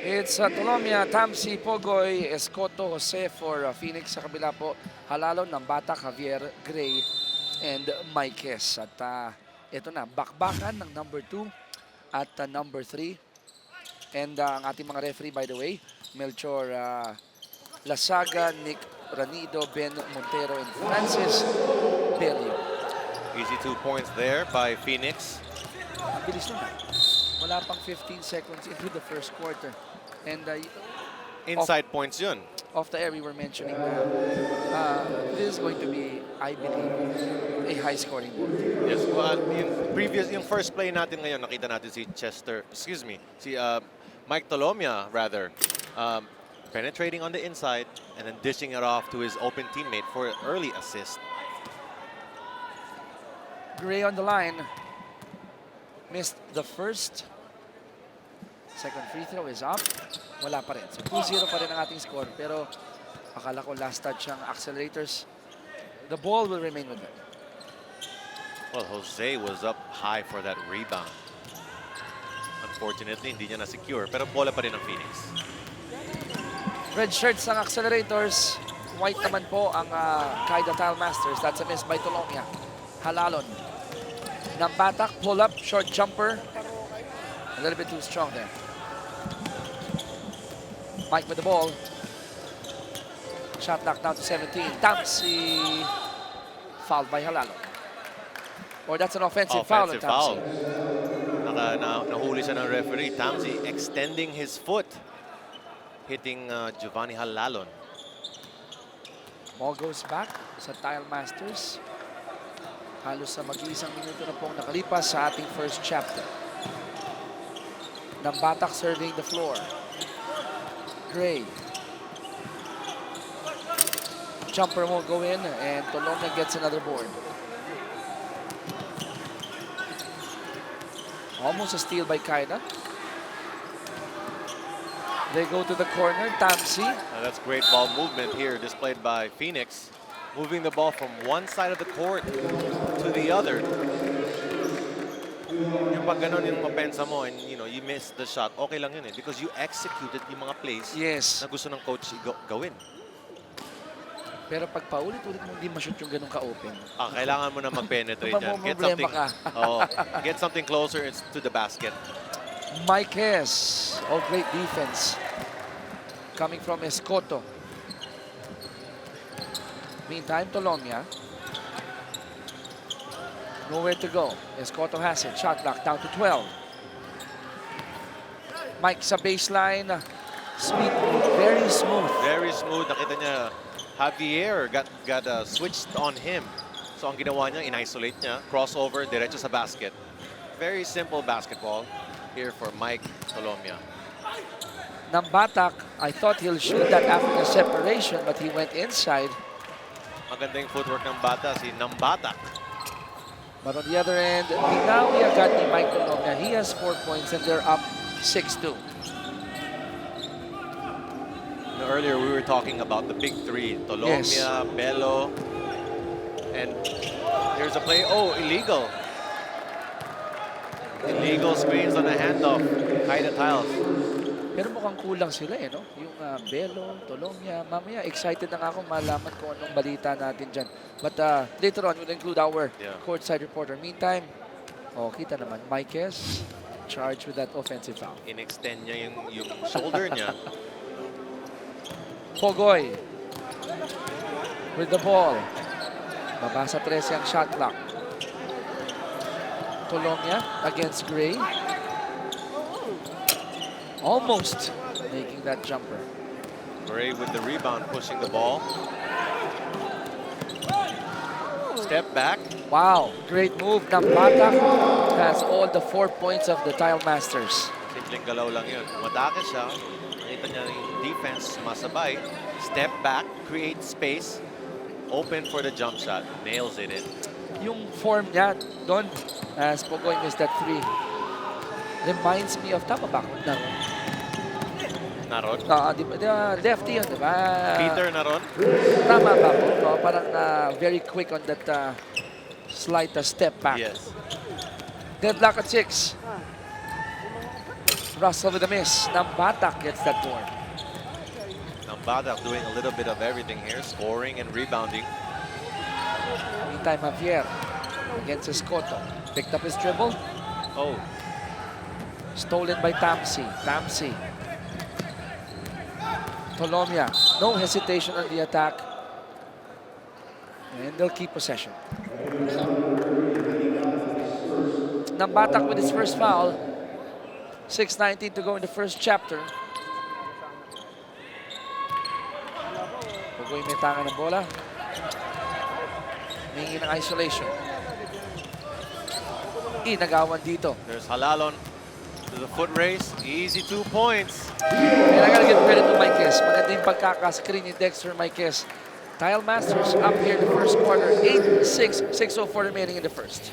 It's Tolomia, Tamsi, Pogoy, Escoto, Jose for Phoenix. Sa kabila po, Halalon ng Bata, Javier, Gray, and Maikes. At ito na, bakbakan ng number 2 at number 3. And ang ating mga referee, by the way, Melchor Lasaga, Nick Ranido, Ben Montero, and Francis Belio. Easy 2 points there by Phoenix. Ang bilis nun. Wala pang 15 seconds into the first quarter. And Inside points yun. off the air, we were mentioning this is going to be, I believe, a high-scoring ball. Yes, well, yung first play natin ngayon, nakita natin si Mike Tolomia, rather, penetrating on the inside and then dishing it off to his open teammate for an early assist. Gray on the line. Missed the first. Second free throw is up. Wala pa rin. So 2-0 pa rin ang ating score. Pero akala ko last touch ang accelerators. The ball will remain with them. Well, Jose was up high for that rebound. Unfortunately, hindi niya na-secure. Pero bola pa rin ang Phoenix. Red shirts ang accelerators. White naman po ang Caida Tile Masters. That's a miss by Tolomia. Halalon. Nambatak, pull up, short jumper. A little bit too strong there. Mike with the ball. Shot knocked down to 17. Tamsi fouled by Halalon. Or that's an offensive foul on Tamsi. Nahuli siya ng referee. Tamsi extending his foot. Hitting Giovanni Halalon. Ball goes back sa Tile Masters. Halos sa mag-iisang minuto na pong nakalipas sa ating first chapter. Nambatak serving the floor. Gray. Jumper won't go in and Tolomia gets another board. Almost a steal by Caida. They go to the corner. Tamsi. That's great ball movement here displayed by Phoenix. Moving the ball from one side of the court to the other. Yung pag ganun yung mapensa mo and you miss the shot, okay lang yun because you executed yung mga plays na gusto ng coach gawin. Pero pag paulit-ulit mo hindi ma-shoot yung ganun ka-open. Kailangan mo na mag-penetrate yan. Get something closer to the basket. Maikes. Oh, great defense. Coming from Escoto. Meantime, Tolomia. Nowhere to go. Escoto has it. Shot clock down to 12. Mike sa baseline. Sweet. Very smooth. Very smooth. Nakita niya, Javier got switched on him. So ang ginawa niya, in-isolate niya. Crossover, diretso sa basket. Very simple basketball here for Mike Tolomia. Nambatak, I thought he'll shoot that after the separation, but he went inside. Magandang footwork ng bata, si Nambatak. But on the other end, now we got ni Mike Tolomia. He has 4 points and they're up 6-2. Earlier we were talking about the big three, Tolomia, Bello, and here's a play. Oh, illegal. Illegal screens on the handoff. Caida Tiles. Pero mukhang kulang sila no? Yung Bello, Tolomia. Mamaya, excited na nga ako malaman kung anong balita natin dyan. But later on, we'll include our courtside reporter. Meantime, kita naman, Maikes charged with that offensive foul. In-extend niya yung shoulder niya. Pogoy with the ball. Babasa 13 ang shot clock. Tolomia against Gray. Almost making that jumper. Gray with the rebound, pushing the ball. Step back. Wow, great move. Nambatak has all the 4 points of the Tile Masters. Simpleng galaw lang yun. Umatake siya. Nakita niya yung defense masabay. Step back, create space. Open for the jump shot. Nails it in. Yung form niya doon, as Pogoy missed that 3, reminds me of, tama ba? Naron? Lefty yun, di ba? Peter Naron? Tama ba po? Parang very quick on that slight step back. Yes. Deadlock at 6. Russell with a miss. Nambatak gets that board. Batak doing a little bit of everything here, scoring and rebounding. Meantime, Javier against Escoto. Picked up his dribble. Oh, Stolen by Tamsi. Tamsi. Tolomia. No hesitation on the attack. And they'll keep possession. Nambatak with his first foul. 6:19 to go in the first chapter. Pugoy may tanga ng bola. Hingi ng isolation. Inagawan dito. there's Halalon to the foot race. Easy 2 points. And I gotta give credit to Maikes. Maganda yung pagkaka-screen ni Dexter Maikes. Tile Masters up here in the first quarter. 8-6, 6:04 remaining in the first.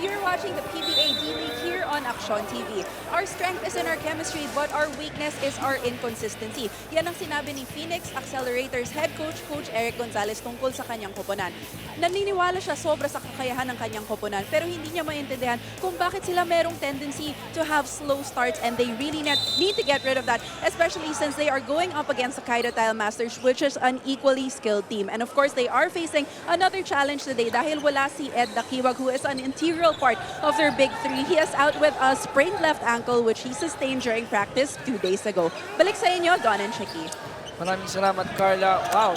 You're watching the PBA D-League here on Action TV. Our strength is in our chemistry, but our weakness is our inconsistency. Yan ang sinabi ni Phoenix Accelerators head coach, Coach Eric Gonzalez tungkol sa kanyang koponan. Naniniwala siya sobra sa kakayahan ng kanyang koponan, pero hindi niya maintindihan kung bakit sila merong tendency to have slow starts, and they really need to get rid of that, especially since they are going up against the Caida Tile Masters, which is an equally skilled team. And of course, they are facing another challenge today dahil wala si Ed Dakiwag, who is an integral part of their big three. He is out with a sprained left ankle, which he sustained during practice 2 days ago. Balik sa inyo, Don and Chicky. Maraming salamat, Carla. Wow,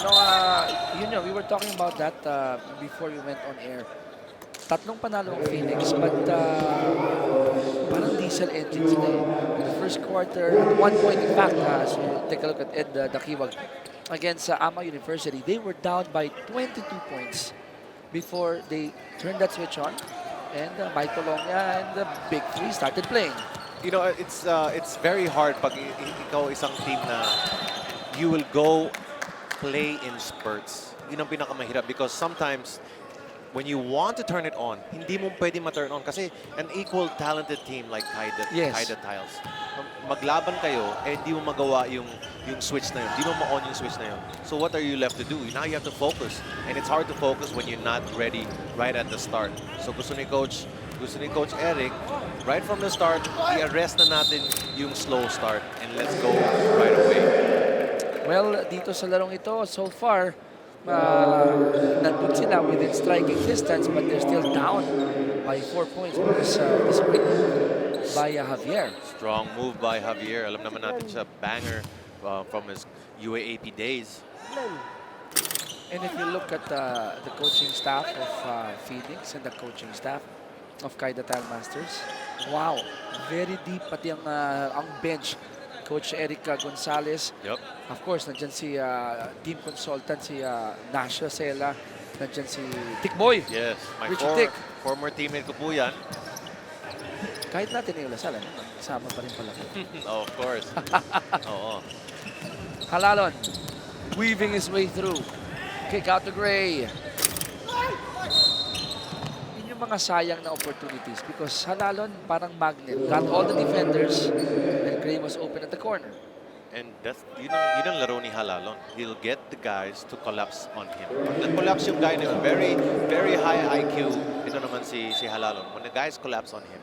no, we were talking about that before we went on air. Tatlong panalo ang Phoenix, but parang diesel engines na eh. In the first quarter, at one point, in fact, as you take a look at Ed Dakiwag against Ama University, they were down by 22 points before they turned that switch on. And Mike Tolomia and the big three started playing. You know, it's very hard pag ikaw isang team na you will go play in spurts. Yun ang pinakamahirap because sometimes when you want to turn it on, hindi mo pwede ma-turn on kasi an equal talented team like Caida, Yes. Caida Tiles. Maglaban kayo, eh hindi mo magawa yung switch na yun. Hindi mo ma-on yung switch na yun. So what are you left to do? Now you have to focus. And it's hard to focus when you're not ready right at the start. So gusto ni Coach Eric, right from the start, i-arrest na natin yung slow start and let's go right away. Well, dito sa larong ito, so far, nandun sila within striking distance, but they're still down by 4 points because this quick move by Javier. Strong move by Javier. Alam naman natin siya, banger from his UAAP days. And if you look at the coaching staff of Phoenix and the coaching staff of Caida Tile Masters, wow, very deep pati ang bench. Coach Eric Gonzalez. Yep. Of course, nandyan si team consultant, si Nasha Sela. Nandyan si Tikboy. Yes, my Richard Tick. former teammate ko po yan. Kahit natin yung lasal, sama pa rin pala. Oh, of course. Oo. Halalon, weaving his way through. Kick out to Gray. Yun yung mga sayang na opportunities because Halalon parang magnet. Got all the defenders and Gray was open at the corner. And that's, yun ang laro ni Halalon. He'll get the guys to collapse on him. Pag nag-collapse yung guy na yun, very high IQ. Ito naman si Halalon. When the guys collapse on him,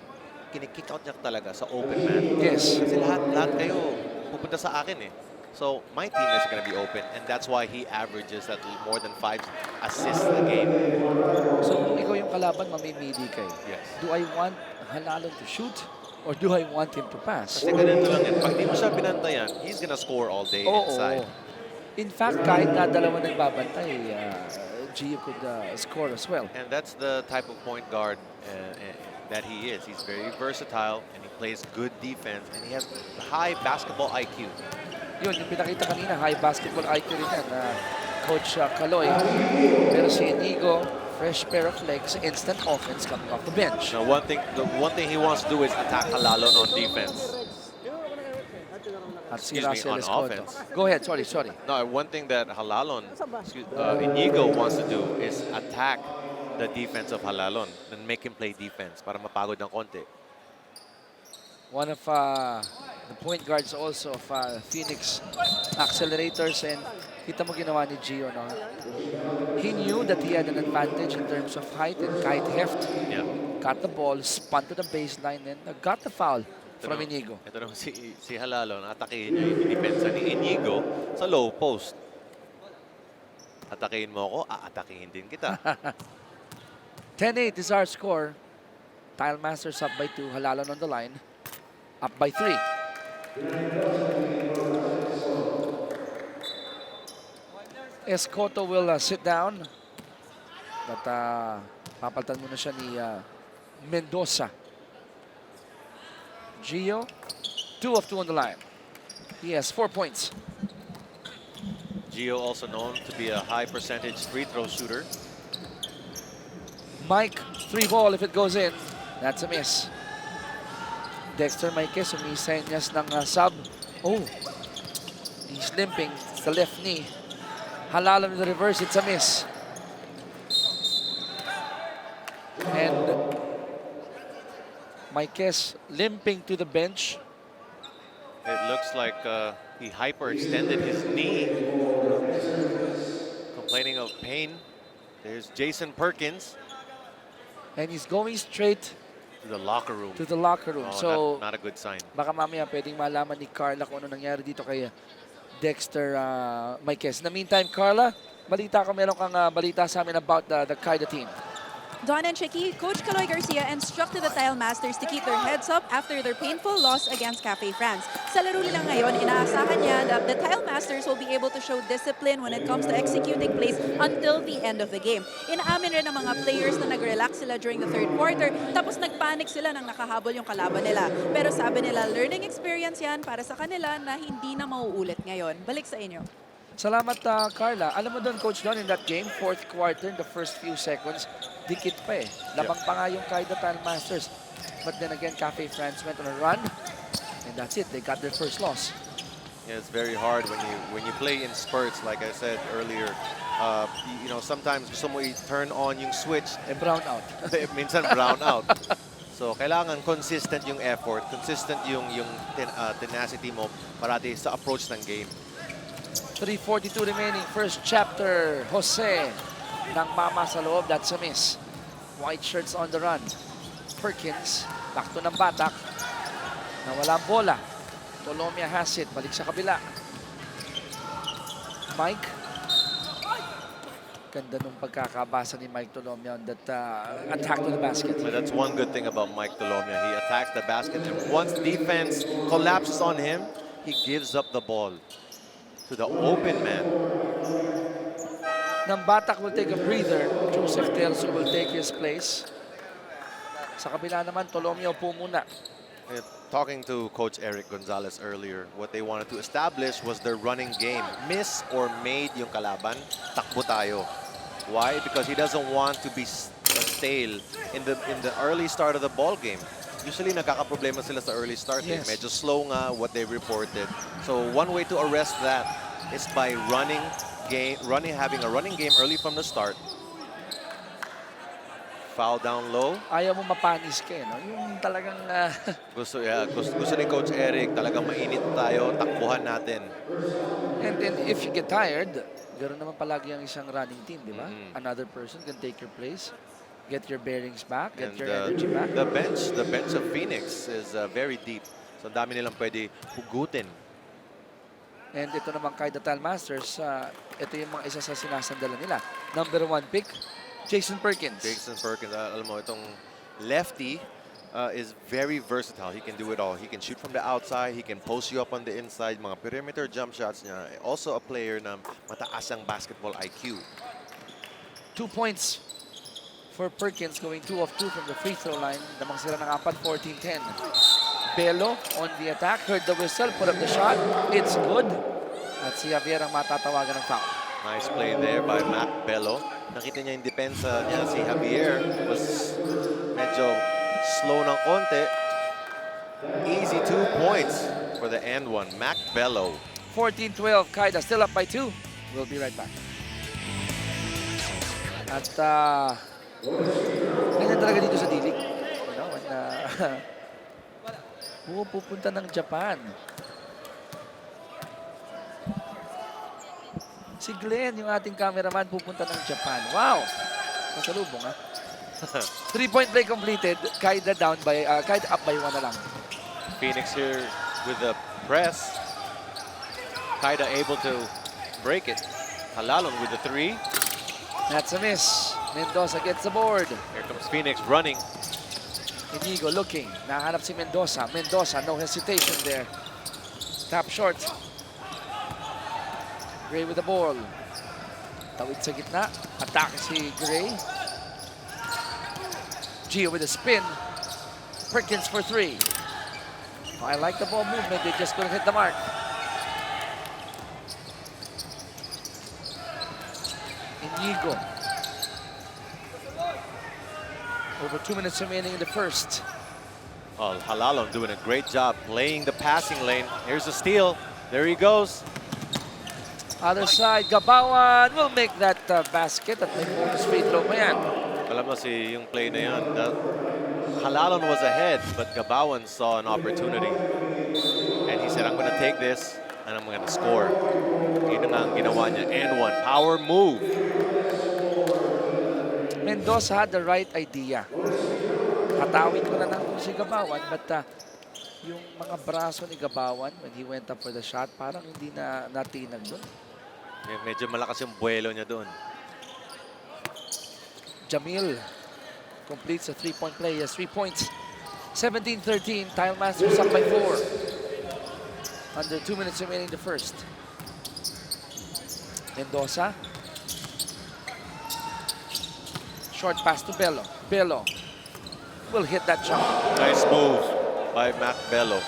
kinikick out niya talaga sa open man. Yes. Kasi lahat kayo pupunta sa akin eh. So my team is going to be open, and that's why he averages at more than 5 assists a game. So kung ikaw yung kalaban, mamimili kayo. Yes. Do I want Halalon to shoot or do I want him to pass? Kasi ganito lang yan. Pag di mo siya binantayan, he's going to score all day inside. In fact, kahit na dalawa nagbabantay, Gio could score as well. And that's the type of point guard that he is. He's very versatile, and he plays good defense, and he has high basketball IQ. Yun, yung pinakita kanina, high basketball IQ rin yan. Coach Caloy. Pero si Inigo, fresh pair of legs, instant offense coming off the bench. Now, the one thing he wants to do is attack Halalon on defense. At si Excuse me, Russell on Escoto. offense. Go ahead, sorry. No, one thing that Inigo wants to do is attack the defense of Halalon and make him play defense para mapagod ng konti. One of the point guards also of Phoenix Accelerators, and kita mo ginawa ni Gio, no? He knew that he had an advantage in terms of height and kite heft. Yeah. Got the ball, spun to the baseline, and got the foul from Inigo. Ito naman si Halalon, atakihin niya yung depensa ni Inigo sa low post. Atakihin mo ako, aatakihin din kita. 10-8 is our score. Tile Masters up by 2. Halalon on the line. Up by 3. Escoto will sit down. But papalitan muna siya ni Mendoza. Gio, 2 of 2 on the line. He has 4 points. Gio also known to be a high percentage free throw shooter. Mike, 3 ball if it goes in. That's a miss. Dexter Maikes, sumisenyas ng sub. Oh, he's limping. It's the left knee. Halalon in the reverse, it's a miss. And Maikes limping to the bench. It looks like he hyperextended his knee. Complaining of pain. There's Jason Perkins. And he's going straight To the locker room. to the locker room. Oh, So, not a good sign. baka mamaya pwedeng malaman ni Carla kung ano nangyari dito kay Dexter Maikes. In the meantime, Carla, balita ko, meron kang balita sa amin about the Caida team. Don and Chicky, Coach Caloy Garcia instructed the Tile Masters to keep their heads up after their painful loss against Cafe France. Sa laro nila ngayon, inaasahan niya that the Tile Masters will be able to show discipline when it comes to executing plays until the end of the game. Inaamin rin ng mga players na nag-relax sila during the third quarter, tapos nagpanic sila nang nakahabol yung kalaban nila. Pero sabi nila, learning experience yan para sa kanila na hindi na mauulit ngayon. Balik sa inyo. Salamat, Carla. Alam mo doon, Coach Don, in that game, fourth quarter, in the first few seconds, dikit pa eh. Lamang pa nga yung Caida Tile Masters. But then again, Cafe France went on a run, and that's it. They got their first loss. Yeah, it's very hard when you play in spurts, like I said earlier. You know, sometimes gusto mo i-turn on yung switch, And brown out. minsan brown out. So, kailangan consistent yung effort, consistent yung tenacity mo parati sa approach ng game. 3:42 remaining, first chapter. Jose ng mama sa loob, that's a miss. White shirts on the run. Perkins, back to ng batak. Nawala ang bola. Tolomia has it, balik sa kabila. Mike. Ganda nung pagkakabasa ni Mike Tolomia on that attack to the basket. But that's one good thing about Mike Tolomia. He attacks the basket, and once defense collapses on him, he gives up the ball to the open man. Ng batak will take a breather. Joseph Telso will take his place. Sa kabila naman, Tolomia upo muna. Talking to Coach Eric Gonzalez earlier, what they wanted to establish was their running game. Miss or made yung kalaban, takbo tayo. Why? Because he doesn't want to be stale in the early start of the ball game. Usually nagkakaproblema sila sa early start. Yes. Medyo slow nga what they reported. So one way to arrest that is by having a running game early from the start. Foul down low. Ayaw mo mapanis ka eh, no? Yung talagang Gusto ni Coach Eric, talagang mainit tayo, takbuhan natin. and then if you get tired, ganoon naman palagi ang isang running team, di ba? Another person can take your place, get your bearings back, get And your energy back. the bench of Phoenix is very deep. So ang dami nilang pwede hugutin. And ito naman Caida Tile Masters, ito yung mga isa sa sinasandala nila. Number 1 pick, Jason Perkins. Jason Perkins, alam mo, itong lefty is very versatile. He can do it all. He can shoot from the outside. He can post you up on the inside. Mga perimeter jump shots niya. Also a player na mataas ang basketball IQ. 2 points for Perkins, going 2 of 2 from the free throw line. Damang sila ng 4, 14-10. Belo on the attack. Heard the whistle, put up the shot. It's good. At si Javier ang matatawagan ng foul. Nice play there by Mac Bello. Nakita niya yung depensa niya. Si Javier was medyo slow ng konti. Easy 2 points for the end one. Mac Bello. 14-12, Caida still up by 2. We'll be right back. At ganyan talaga dito sa Dilig. You know, when pupunta ng Japan. Si Glenn, yung ating cameraman, pupunta ng Japan. Wow! Masalubong, ha? 3-point play completed. Caida down by, Caida up by 1 na lang. Phoenix here with the press. Caida able to break it. Halalon with the 3. That's a miss. Mendoza gets the board. Here comes Phoenix running. Inigo looking. Nahanap si Mendoza. Mendoza, no hesitation there. Tap short. Gray with the ball. Tawid sa gitna. Atake si Gray. Gio with a spin. Perkins for 3. Oh, I like the ball movement. They just couldn't hit the mark. Inigo. Over 2 minutes remaining in the first. Oh, Halalon doing a great job playing the passing lane. Here's the steal. There he goes. Other side, Gabawan will make that basket at may bonus free throw pa yan. Alam mo si yung play na yan. Halalon was ahead, but Gabawan saw an opportunity. And he said, I'm going to take this and I'm going to score. Yun na ang ginawa niya. And one. Power move. Mendoza had the right idea. Hatawin ko na lang si Gabawan, but yung mga braso ni Gabawan when he went up for the shot, parang hindi na natinag doon. Medyo malakas yung buwelo niya doon. Jamil completes a 3-point play. He has 3 points. 17-13. Tile Masters up by 4. Under 2 minutes remaining the first. Mendoza. Short pass to Bello. Bello will hit that shot. Nice move by Mac Bello.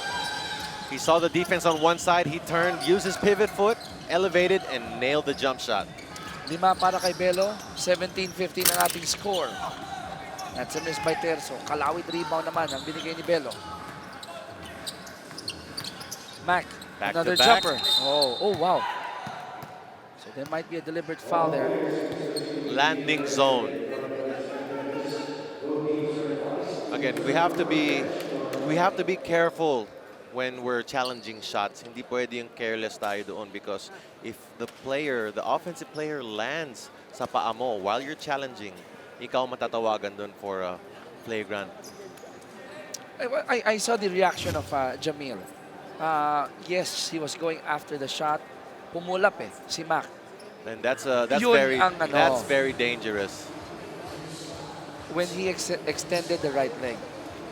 He saw the defense on one side. He turned, used his pivot foot, elevated, and nailed the jump shot. 5 para kay Bello. 17-15 ang ating score. That's a miss by Terzo. Kalawit rebound naman ang binigay ni Bello. Mac, Back another to back. jumper. Oh, wow. So there might be a deliberate foul there. Landing zone. Again, we have to be careful when we're challenging shots. Hindi pwede yung careless tayo doon because if the offensive player lands sa paa mo while you're challenging, ikaw matatawagan doon for a flagrant. I saw the reaction of Jamil. Yes, he was going after the shot. Pumulap si Mac. And that's Yun ang ano. that's very dangerous. When he extended the right leg.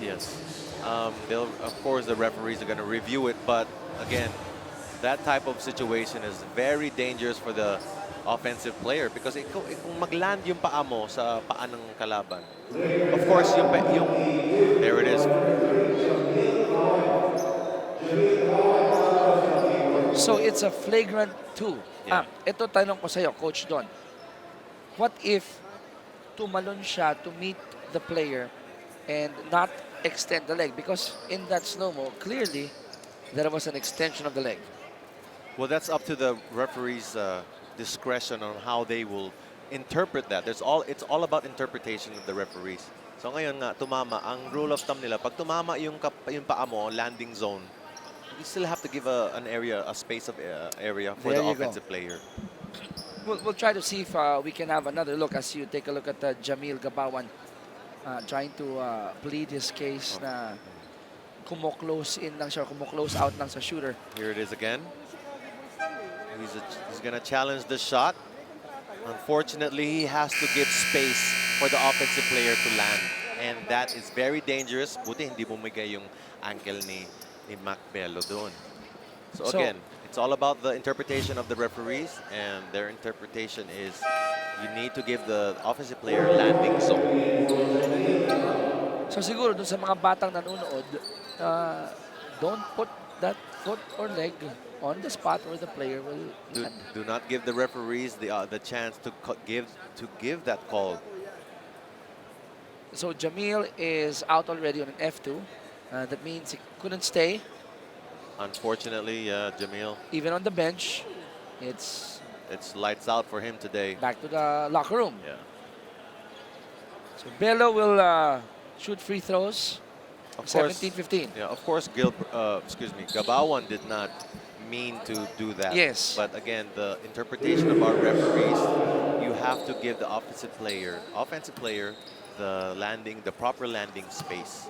Yes. Of course, the referees are going to review it, but again, that type of situation is very dangerous for the offensive player because kung magland yung paa mo sa paa ng kalaban, of course, there it is. So it's a flagrant 2. Yeah. Ito tanong ko sa'yo, Coach Don. What if tumalon siya to meet the player and not extend the leg? Because in that slow-mo, clearly, there was an extension of the leg. Well, that's up to the referee's discretion on how they will interpret that. It's all about interpretation of the referees. So ngayon nga, tumama. Ang rule of thumb nila, pag tumama yung paa mo, landing zone, you still have to give a space of area for There the you offensive player. We'll try to see if we can have another look as you take a look at Jamil Gabawan trying to plead his case na kumo-close in lang siya, kumo-close out lang sa shooter. Here it is again. He's going to challenge the shot. Unfortunately, he has to give space for the offensive player to land. And that is very dangerous. Buti hindi bumigay yung ankle ni Mac Bello doon. So again, it's all about the interpretation of the referees, and their interpretation is you need to give the offensive player landing zone. So siguro dun sa mga batang nanonood, don't put that foot or leg on the spot where the player will land. Do not give the referees the chance to give that call. So Jamil is out already on an F2. That means he couldn't stay. Unfortunately, Jamil, Even on the bench, it's it's lights out for him today. back to the locker room. Yeah. So Bello will shoot free throws. Of course, 17-15. yeah, of course, Gabawan did not mean to do that. Yes. But again, the interpretation of our referees, you have to give the offensive player, the proper landing space.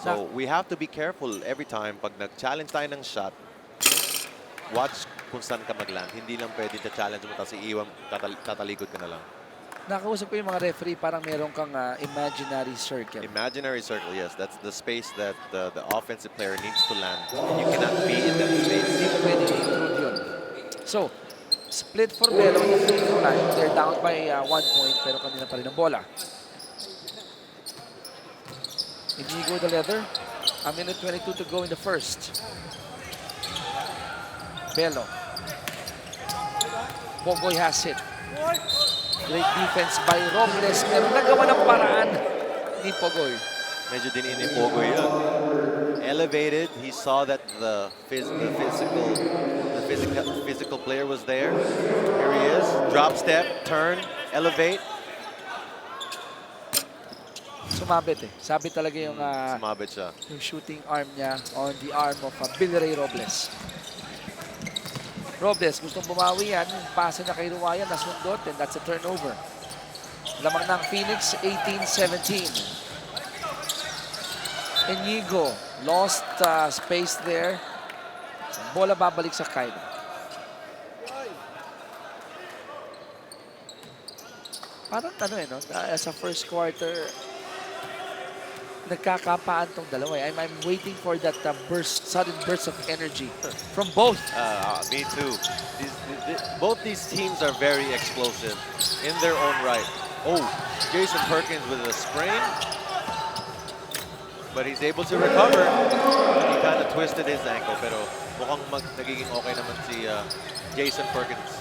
So we have to be careful every time pag nag-challenge tayo ng shot, watch kung saan ka mag-land. Hindi lang pwede challenge mo tapos iiwan, tatalikod ka na lang. Nakausap ko yung mga referee, parang meron kang imaginary circle. Imaginary circle, yes. That's the space that the offensive player needs to land. You cannot be in that space. Hindi mo pwede i-intrude yun. So, split for Bello in the free throw line. They're down by 1 point, pero kanina pa rin ang bola. Inigo the leather. A minute 22 to go in the first. Bello. Pogoy has it. Great defense by Robles, pero nagawa ng paraan ni Pogoy. Medyo din ni Pogoy yun. Elevated, he saw that the physical player was there. Here he is, drop step, turn, elevate. Sumabit eh. Sabi talaga yung, Sumabit siya. yung shooting arm niya on the arm of Billy Ray Robles. Robles, gustong bumawi yan. Pasa niya kay Ruwayan, nasundot, and that's a turnover. Lamang ng Phoenix, 18-17. Inigo, lost space there. Bola babalik sa Caida. Parang no? Sa first quarter, nagkakapaan tong dalawa. I'm waiting for that sudden burst of energy from both. Me too. Both these teams are very explosive in their own right. Oh, Jason Perkins with a sprain, but he's able to recover. He kind of twisted his ankle, pero mukhang nagiging okay naman si Jason Perkins.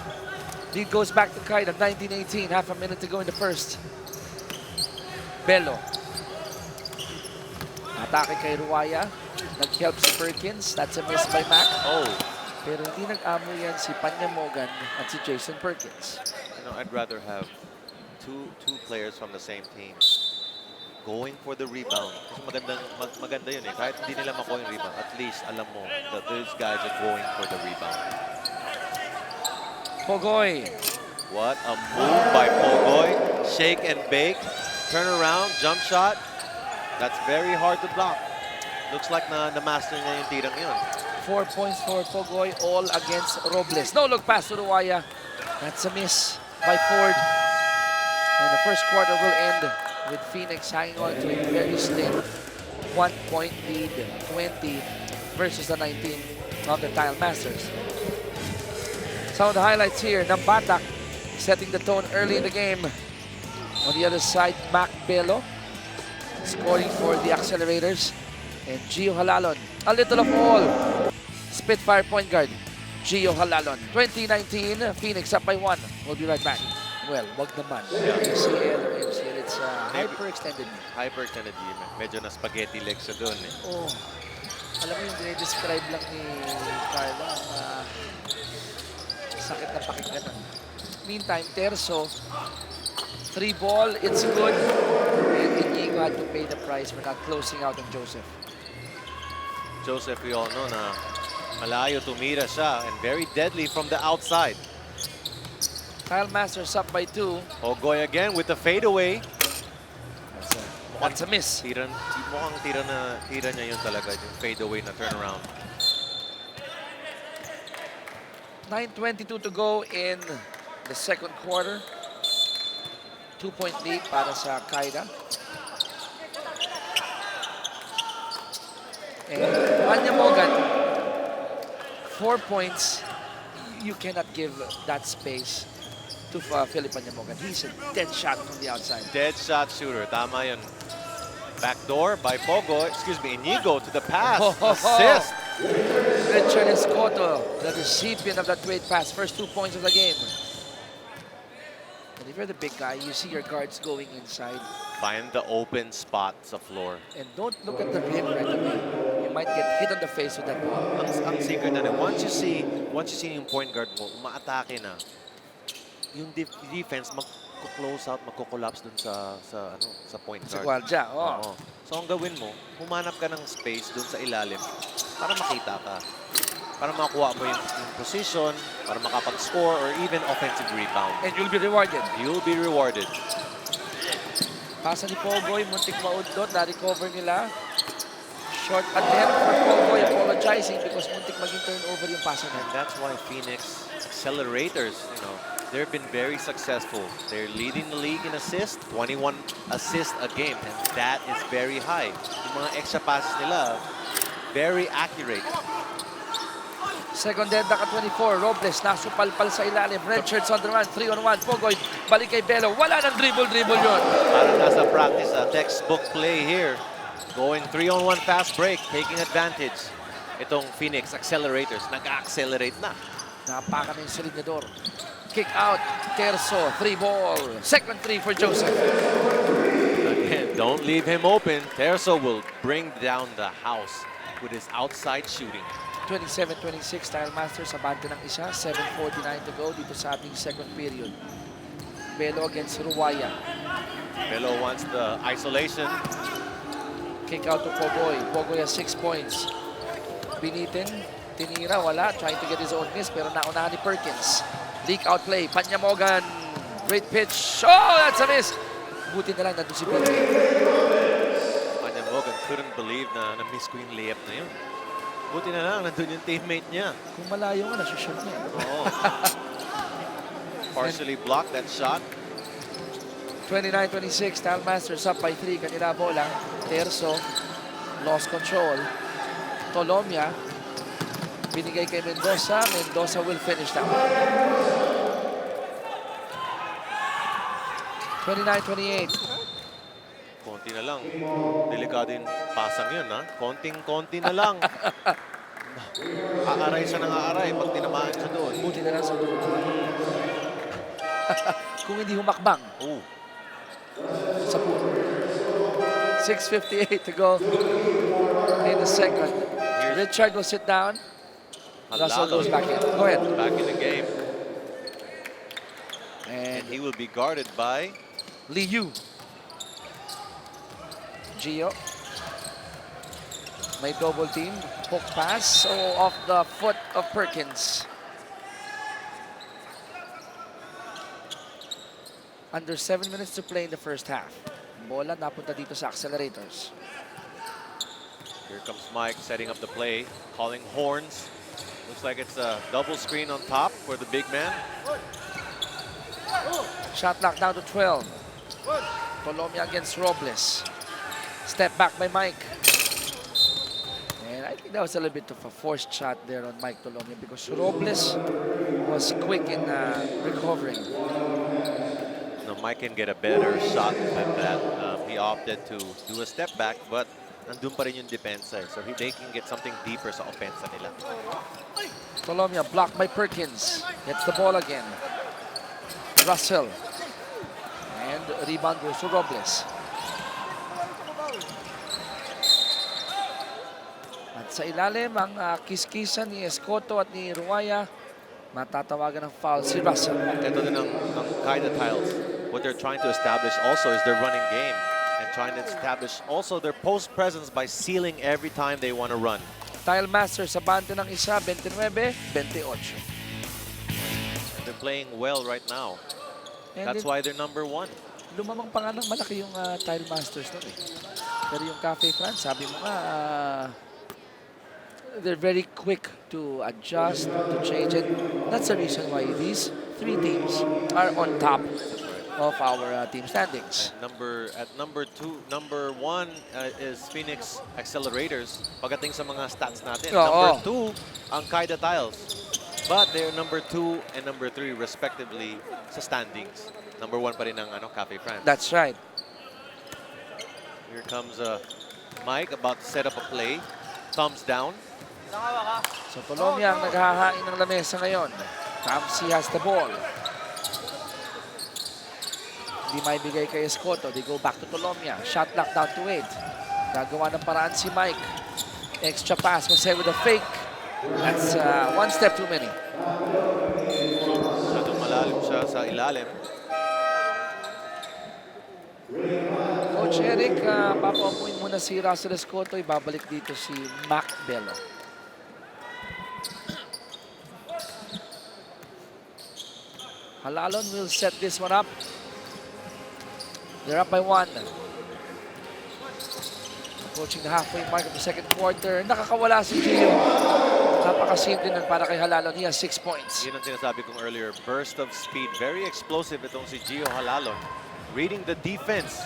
Lead goes back to Caida, 19-18, half a minute to go in the first. Bello. Atake kay Ruwaya. Nag-help si Perkins. That's a miss by Mac. Oh. Pero hindi nag-amo yan si Panyamogan at si Jason Perkins. You know, I'd rather have two players from the same team going for the rebound. Kasi maganda yun eh. Kahit hindi nila makuha yung rebound, at least alam mo that those guys are going for the rebound. Pogoy. What a move by Pogoy. Shake and bake. Turn around, jump shot. That's very hard to block. Looks like na-master niya yung tirang yun. 4 points for Pogoy, all against Robles. No look pass to Ruwaya. That's a miss by Ford. And the first quarter will end with Phoenix hanging on to a very slim 1-point lead, 20 versus the 19 of the Tile Masters. Some of the highlights here, Nambatak setting the tone early in the game. On the other side, Mac Bello scoring for the Accelerators. And Gio Halalon, a little of all. Spitfire point guard, Gio Halalon. 2019, Phoenix up by 1. We'll be right back. Well, wag naman. ACL or MCL, it's hyperextended. Hyperextended knee. Medyo na spaghetti legs siya doon eh. Oh, alam mo yung describe lang ni Carla, sakit na pakinggan. Meantime, Terzo, 3 ball, it's good. And Inigo had to pay the price for not closing out on Joseph. Joseph, we all know na malayo tumira siya and very deadly from the outside. Kyle Masters up by 2. Pogoy again with the fadeaway. That's a miss. Mukhang tira niya yun talaga, yung fadeaway na turnaround. 9:22 to go in the second quarter. 2-point lead para sa Caida. And Panyamogan, 4 points. You cannot give that space to Philip Panyamogan. He's a dead shot from the outside. Dead shot shooter. Tama yun. Backdoor by Pogoy. Excuse me, Inigo to the pass. Assist. Richard Escoto, the recipient of that great pass. First 2 points of the game. And if you're the big guy, you see your guards going inside. Find the open spot sa floor. And don't look at the rim right away. You might get hit on the face with that ball. Ang secret na rin, once you see yung point guard mo, umaatake na, yung defense magko-close out, magko-collapse dun sa point Sa guard. gwardya, Oo. So ang gawin mo, humanap ka ng space dun sa ilalim para makita ka. Para makuha mo yung position, para makapag-score or even offensive rebound. And you'll be rewarded. You'll be rewarded. Pasa ni Pogoy, muntik maudlot, na-recover nila. Short attempt for Pogoy, apologizing because muntik maging turnover yung pasa And niya. that's why Phoenix accelerators, they've been very successful. They're leading the league in assists, 21 assists a game, and that is very high. Yung mga extra passes nila, very accurate. Second dead, naka-24. Robles, nasupalpal sa ilalim. Richards on the run, 3-on-1. Pogoy, balik kay Belo. Wala nang dribble yun. Parang nasa practice, textbook play here. Going 3-on-1 fast break, taking advantage. Itong Phoenix accelerators, nag-accelerate na. Napaka na yung solidador. Kick out, Terzo, 3 ball. Second 3 for Joseph. Again, don't leave him open. Terzo will bring down the house with his outside shooting. 27-26, Tile Masters sa bante ng isa. 7:49 to go dito sa ating second period. Belo against Ruwaya. Belo wants the isolation. Kick out to Pogoy. Pogoy has 6 points. Binitin, tinira, wala. Trying to get his own miss, pero naunahan ni Perkins. Leak out play, Panyamogan. Great pitch. Oh, that's a miss. Buti na lang nandun si Pogoy. Panyamogan couldn't believe na na-miss ko yung layup na yun. Buti na lang, nandun yung teammate niya. Kung malayo nga, nasushoot niya. Oo. Partially blocked that shot. 29-26, Tile Masters up by 3. Kanila bola. Terzo, lost control. Tolomia, binigay kay Mendoza. Mendoza will finish that one. 29-28. Konti na lang. Delikado yung pasang yun, ha? Konting-konti na lang. Aaray siya ng aaray pag tinamaan siya doon. Buti na lang sa dulo. Kung hindi humakbang. Oh. Sa puno. 6:58 to go in the second. Richard will sit down. Russell goes back in. Go ahead. Back in the game. And And he will be guarded by Liu. Gio. May double team. Hook pass. So off the foot of Perkins. Under 7 minutes to play in the first half. Bola napunta dito sa accelerators. Here comes Mike setting up the play, calling horns. Looks like it's a double screen on top for the big man. Shot clock down to 12. Tolomia against Robles. Step back by Mike. And I think that was a little bit of a forced shot there on Mike Tolomia because Robles was quick in recovering. No, Mike can get a better shot than that. He opted to do a step back, but nandun pa rin yung depensa. So they can get something deeper sa offensa nila. Tolomia blocked by Perkins. Gets the ball again. Russell. And rebound goes to Robles. At sa ilalim, ang kiskisan ni Escoto at ni Ruwaya, matatawagan ng foul si Russell. Ito din ang Caida Tiles. What they're trying to establish also is their running game and trying to establish also their post presence by sealing every time they want to run. Tile Master sa bante ng isa, 29-28. They're playing well right now. And That's why they're number 1. lumamang pa nga ng malaki yung Tile Masters nun eh. Pero yung Cafe France, sabi mo nga, they're very quick to adjust, to change it. That's the reason why these 3 teams are on top of our team standings. At number 1 is Phoenix Accelerators. Pagdating sa mga stats natin, number 2 ang Caida Tiles. But they're number 2 and number 3 respectively sa standings. Number 1 pa rin ang Cafe France. That's right. Here comes Mike about to set up a play. Thumbs down. So Tolomia ang naghahain ng lamesa ngayon. Tamsi has the ball. Hindi maibigay kay Escoto. They go back to Tolomia. Shot lock down to 8. Gagawa ng paraan si Mike. Extra pass. Jose with a fake. That's one step too many. Masyadong malalim siya sa ilalim. Coach Eric, papaupuin muna si Russell Escoto. Ibabalik dito si Mac Bello. Halalon will set this one up. They're up by 1. Approaching the halfway mark of the second quarter. Nakakawala si Gio. Napakasimple nun para kay Halalon. He has 6 points. Yun ang sinasabi kong earlier. Burst of speed. Very explosive itong si Gio Halalon. Reading the defense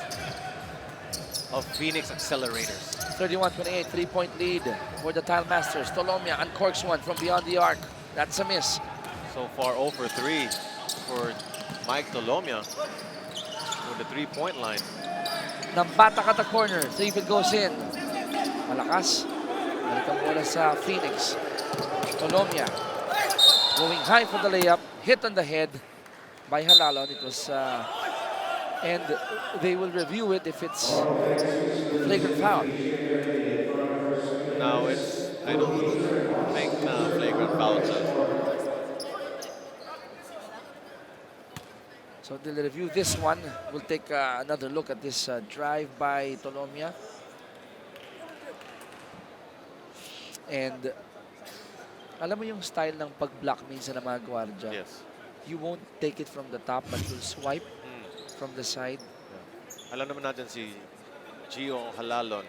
of Phoenix Accelerators. 31-28, 3-point lead for the Tile Masters. Tolomia uncorks one from beyond the arc. That's a miss. So far 0 for 3 for Mike Tolomia with the 3-point line. Nambatak at the corner. 3 if it goes in. Malakas. Balik ang bola sa Phoenix. Tolomia going high for the layup. Hit on the head by Halalon. It was and they will review it if it's flagrant foul. Now I don't think flagrant foul. So they'll review this one. We'll take another look at this drive by Tolomia. And alam mo yung style ng pag-block minsan ng mga gwardiya? Yes. You won't take it from the top but you'll swipe from the side. Yeah. Alam naman natin si Gio Halalon.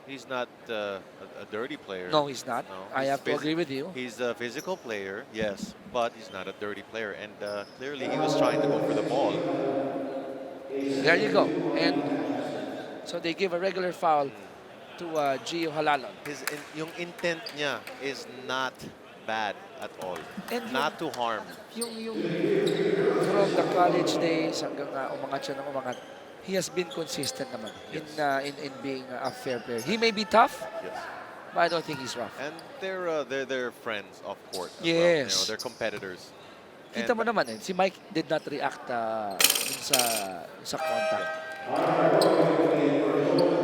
He's not a dirty player. No, he's not. No, I he's have to agree with you. He's a physical player, yes, but he's not a dirty player. And clearly he was trying to go for the ball. There you go. And so they give a regular foul to Gio Halalon. Yung intent niya is not bad at all. And not to harm. Yung from the college days hanggang umangat siya ng umangat, he has been consistent naman in being a fair player. He may be tough, Yes. but I don't think he's rough. And they're friends off court. As Yes. well. You know, they're competitors. Kita mo naman si Mike did not react dun sa contact.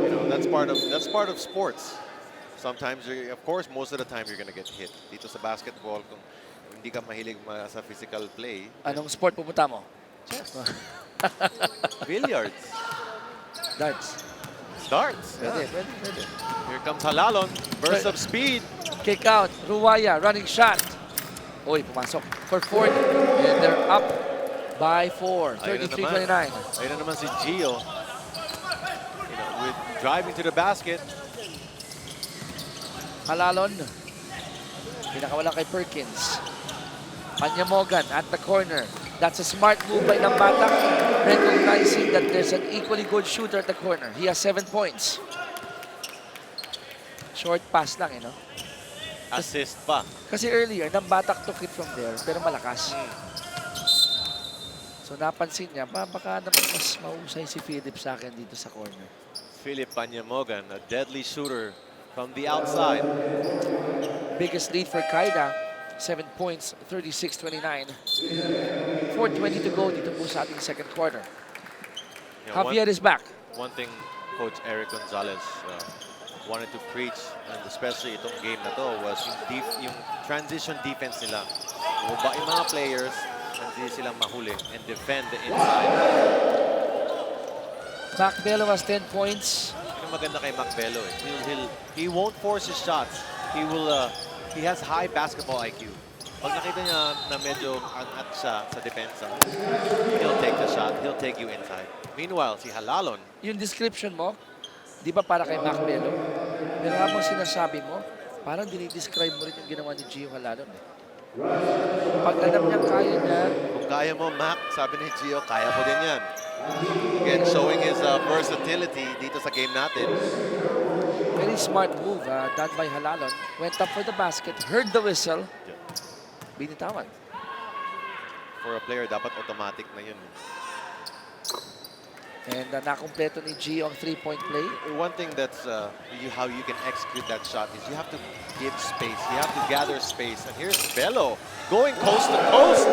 You know, that's part of sports. Sometimes, of course, most of the time you're gonna get hit. Dito sa basketball, kung hindi ka mahilig sa physical play. Anong sport pupunta mo? Chess. Billiards. Darts. Darts. Pwede, Yeah. pwede. Here comes Halalon. Burst of speed. Kick out. Ruwaya, running shot. Uy, pumasok for 40. And they're up by 4. 33-29. Ayun na naman si Gio. With driving to the basket. Halalon. Pinakawala kay Perkins. Panyamogan at the corner. That's a smart move by Nambatak, recognizing that there's an equally good shooter at the corner. He has 7 points. Short pass lang, no? Assist pa. Kasi earlier, Nambatak took it from there, pero malakas. So napansin niya, baka naman mas mausay si Philip sa akin dito sa corner. Philip Panyamogan, a deadly shooter from the outside. Biggest lead for Caida, 7 points, 36-29. 4:20 to go dito po sa ating second quarter. You know, Javier is back. One thing Coach Eric Gonzalez wanted to preach, and especially itong game na to, was yung transition defense nila. Bumaba yung mga players, hindi sila mahuli and defend the inside. Mac Bello has 10 points. Yung maganda kay Macbello, he won't force his shots. He has high basketball IQ. Pag nakita niya na medyo angat siya sa depensa, he'll take the shot. He'll take you inside. Meanwhile, si Halalon, Yung description mo, di ba para kay Mac Bello? Pero habang sinasabi mo, parang dinidescribe mo rin yung ginawa ni Gio Halalon. Pag alam niya kaya niya, kung kaya mo, Mac, sabi ni Gio, kaya ko din yan. Again, showing his versatility dito sa game natin. very smart move done by Halalon. Went up for the basket, heard the whistle, binitawan. For a player, dapat automatic na yun. And nakumpleto ni Gio ang 3-point play. One thing that's how you can execute that shot is you have to give space. You have to gather space. And here's Bello going coast to coast.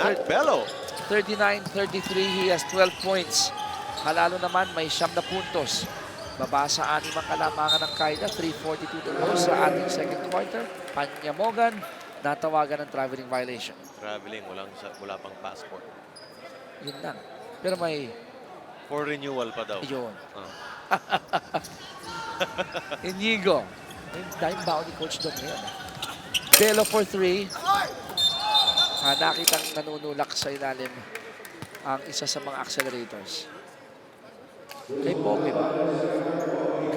Matt Bello. 39-33, he has 12 points. Halalo naman may 9 na puntos. Babasa 6 ang kalamangan ng Caida, 3:42 to go sa ating second quarter. Panyamogan, natawagan ng traveling violation. Traveling, wala pang passport. Yun lang. Pero may... For renewal pa daw. Yun. Inigo. Dahil baon ni Coach Dom ngayon. Bello for 3. Nakitang nanunulak sa ilalim ang isa sa mga accelerators. Kay Pogoy ba?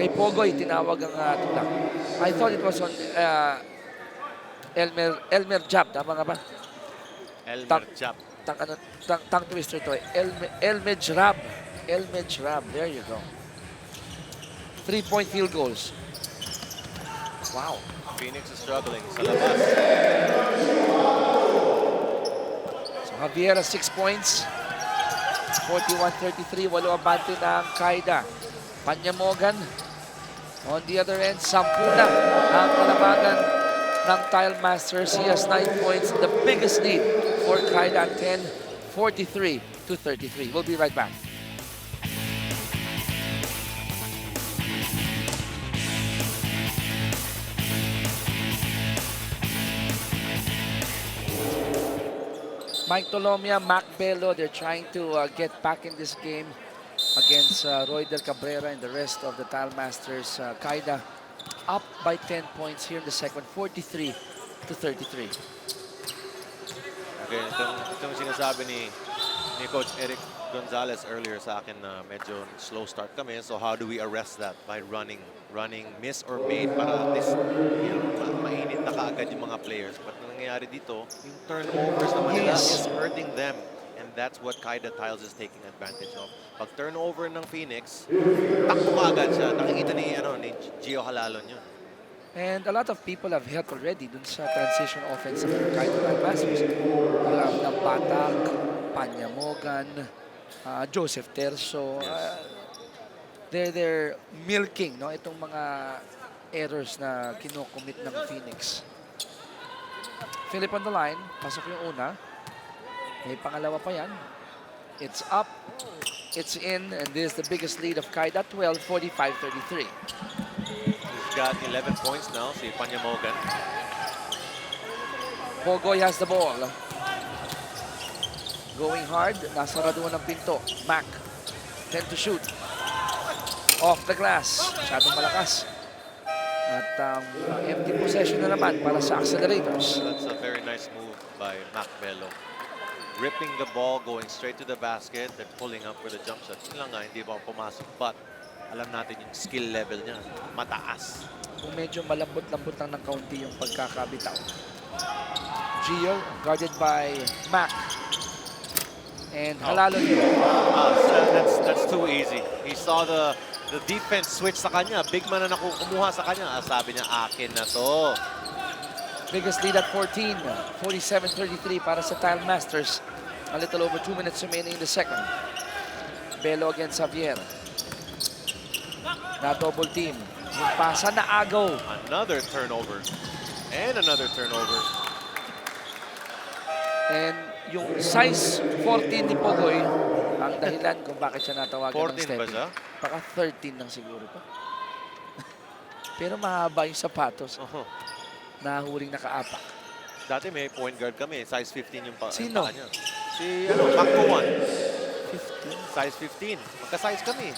Kay Pogoy, tinawag ang tulak. I thought it was on Elmer Jab. Tama nga ba? Elmer Jab. Tongue twister to. Elmer Jab. Elmer Jab. There you go. 3-point field goals. Wow. Phoenix is struggling sa labas. So Javier 6 points. 41-33. 8 abante ng Caida. Panyamogan. On the other end, 10 na ang kalamangan ng Tile Masters. He has 9 points. The biggest lead for Caida at 10. 43-33. We'll be right back. Mike Tolomia, Mac Bello, they're trying to get back in this game against Roy Del Cabrera and the rest of the Tile Masters. Caida up by 10 points here in the second, 43-33. Okay, itong sinasabi ni Coach Eric Gonzalez earlier sa akin na medyo slow start kami. So how do we arrest that? By running miss or made para at least mainit na kaagad yung mga players. But nangyayari dito, yung turnovers naman nila is hurting them. And that's what Caida Tiles is taking advantage of. Pag turnover ng Phoenix, takbo kaagad siya. Nakikita ni Gio Halalon yun. And a lot of people have helped already dun sa transition offense ng Caida Tile Masters. You have Batak, Panyamogan, Joseph Terso. They're milking itong mga errors na kinocommit ng Phoenix. Philip on the line. Pasok yung una. May pangalawa pa yan. It's up. It's in. And this is the biggest lead of Caida, 12, 45-33. He's got 11 points now, si Panyamogan. Pogoy has the ball. Going hard. Nasaraduan ng pinto. Mac. 10 to shoot. Off the glass. Masyadong malakas. At empty possession na naman para sa accelerators. That's a very nice move by Mac Bello. Ripping the ball, going straight to the basket, then pulling up for the jump shot. Yun lang nga, hindi ba pumasok. But alam natin yung skill level niya. Mataas. Kung medyo malambot-lambot lang ng kaunti yung pagkakabitaw. Gio, guarded by Mac. And halalo niyo. That's too easy. He saw the defense switch sa kanya. Big man na kumuha sa kanya. Sabi niya, akin na to. Biggest lead at 14. 47-33 para sa Tile Masters. A little over 2 minutes remaining in the second. Bello against Javier. Na double team. Yung pasa na agaw. Another turnover. And another turnover. And yung size 14 ni Pogoy, ang dahilan kung bakit siya natawagan ng 14 ba stepping. siya? Baka 13 lang siguro pa. Pero mahaba yung sapatos. Nahuling nakaapak. Dati may point guard kami. Size 15 yung Sino? niya. Si Macro 1. 15. Size 15. Magka-size kami.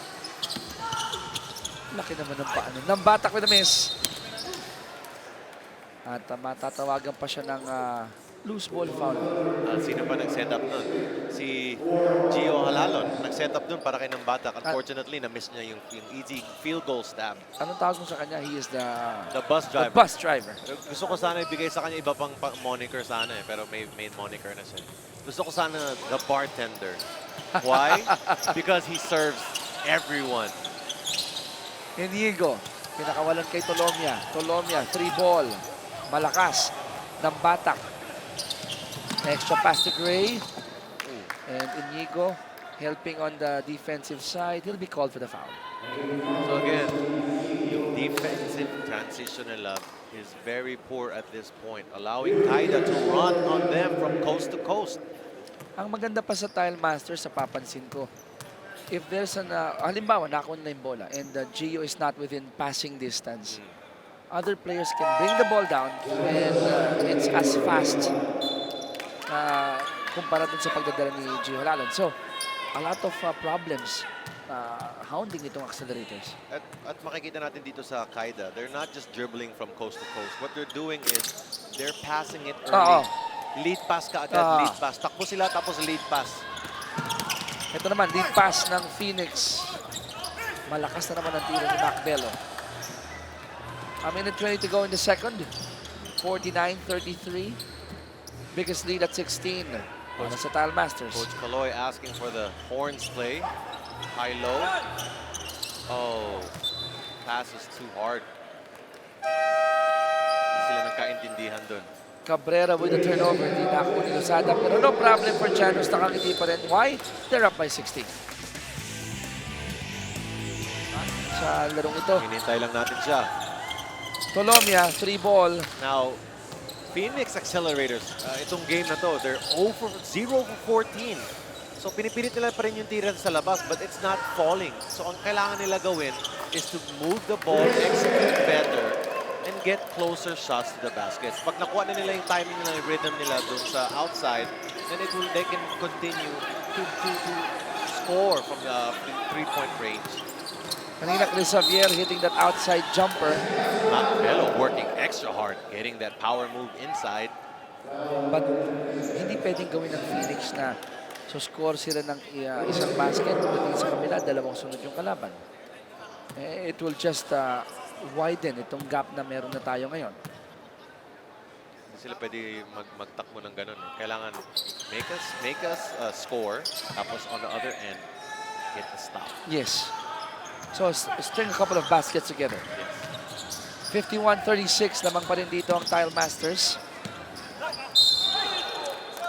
Laki naman ng paano. Nambatak with a miss. At matatawagan pa siya ng loose ball foul. Sino ba nag-set up nun? Si Gio Halalon. Nag-set up nun para kay Nambatak. Unfortunately, na-miss niya yung easy field goal stab. Anong tawag mo sa kanya? He is the bus driver. The bus driver. Gusto ko sana ibigay sa kanya iba pang moniker sana pero may main moniker na siya. Gusto ko sana the bartender. Why? Because he serves everyone. Inigo. Pinakawalan kay Tolomia. Tolomia, 3 ball. Malakas. Nambatak. Extra pass to Gray. And Inigo helping on the defensive side. He'll be called for the foul. So again, yung defensive transition nila is very poor at this point, allowing Caida to run on them from coast to coast. Ang maganda pa sa Tile Masters, sa papansin ko, if there's an, halimbawa, nakuha nila yung bola and the Gio is not within passing distance, other players can bring the ball down and it's as fast kumpara dun sa pagdadala ni Gio Halalon. So, a lot of problems hounding itong accelerators. At makikita natin dito sa Caida, they're not just dribbling from coast to coast. What they're doing is they're passing it early. Lead pass ka agad, lead pass. Takbo sila tapos lead pass. Ito naman, lead pass ng Phoenix. Malakas na naman ang tiro ni Macbello. A minute 20 to go in the second. 49-33. Biggest lead at 16 para sa Tile Masters. Coach Filoil asking for the horns play. High-low. Oh, pass is too hard. Hindi sila nagkaintindihan dun. Cabrera with the turnover. Hindi nakuha ni Lozada. Pero no problem for Chanos. Nakangiti pa rin. Why? They're up by 16. Sa larong ito. Hinintay lang natin siya. Tolomia, 3 ball. Now, Phoenix Accelerators, itong game na to, they're 0 for 14. So pinipilit nila pa rin yung tira sa labas, but it's not falling. So ang kailangan nila gawin is to move the ball, execute better, and get closer shots to the baskets. Pag nakuha na nila yung timing nila, yung rhythm nila dun sa outside, then they can continue to score from the three-point range. Kanina Chris Javier hitting that outside jumper. Macbello working extra hard, getting that power move inside. But hindi pwedeng gawin ng Phoenix na so score sila ng isang basket, pagdating sa kabila, dalawang sunod yung kalaban. It will just widen itong gap na meron na tayo ngayon. Hindi sila pwede magtakbo ng ganun. Kailangan make us score, tapos on the other end, get the stop. Yes. So string a couple of baskets together. Yes. 51-36 lamang pa rin dito ang Tile Masters.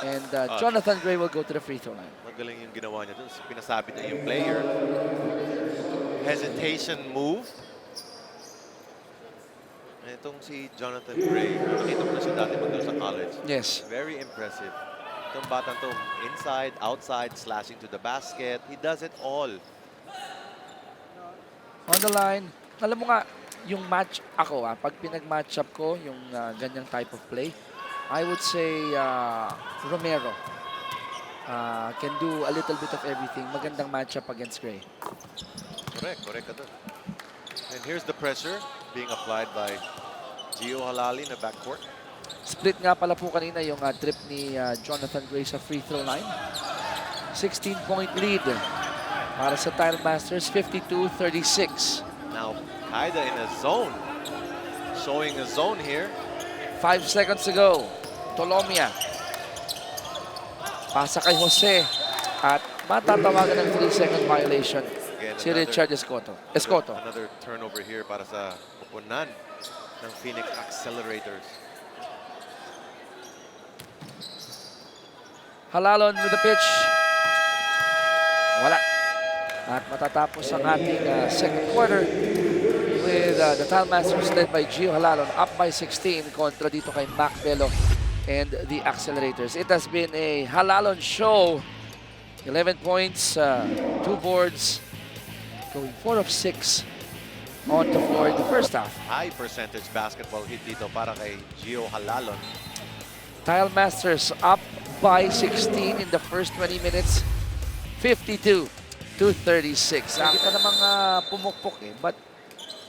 And Jonathan Gray will go to the free throw line. Magaling yung ginawa niya dun. Pinasabit niya yung player. Hesitation move. Itong si Jonathan Gray, nakita mo na siya dati pag sa college. Yes. Very impressive. Itong batang to, inside, outside, slashing to the basket. He does it all. On the line. Alam mo nga, yung match ako, pag pinag-match up ko, yung ganyang type of play, I would say Romero can do a little bit of everything. Magandang matchup against Gray. Correct ka dun. And here's the pressure being applied by Gio Halali na backcourt. Split nga pala po kanina yung trip ni Jonathan Gray sa free throw line. 16-point lead para sa Tile Masters, 52-36. Now, Caida in a zone. Showing a zone here. 5 seconds to go. Tolomia. Pasa kay Jose. At matatawagan ng 3-second violation. Again, Si Richard Escoto. Another turnover here para sa pupunan ng Phoenix Accelerators. Halalon with the pitch. Wala. At matatapos ang ating second quarter with the Tile Masters led by Gio Halalon up by 16 kontra dito kay Macbello and the Accelerators. It has been a Halalon show. 11 points, 2 boards, going 4 of 6 on the floor in the first half. High percentage basketball hit dito para kay Gio Halalon. Tile Masters up by 16 in the first 20 minutes. 52-36. Hindi pa namang pumukpok but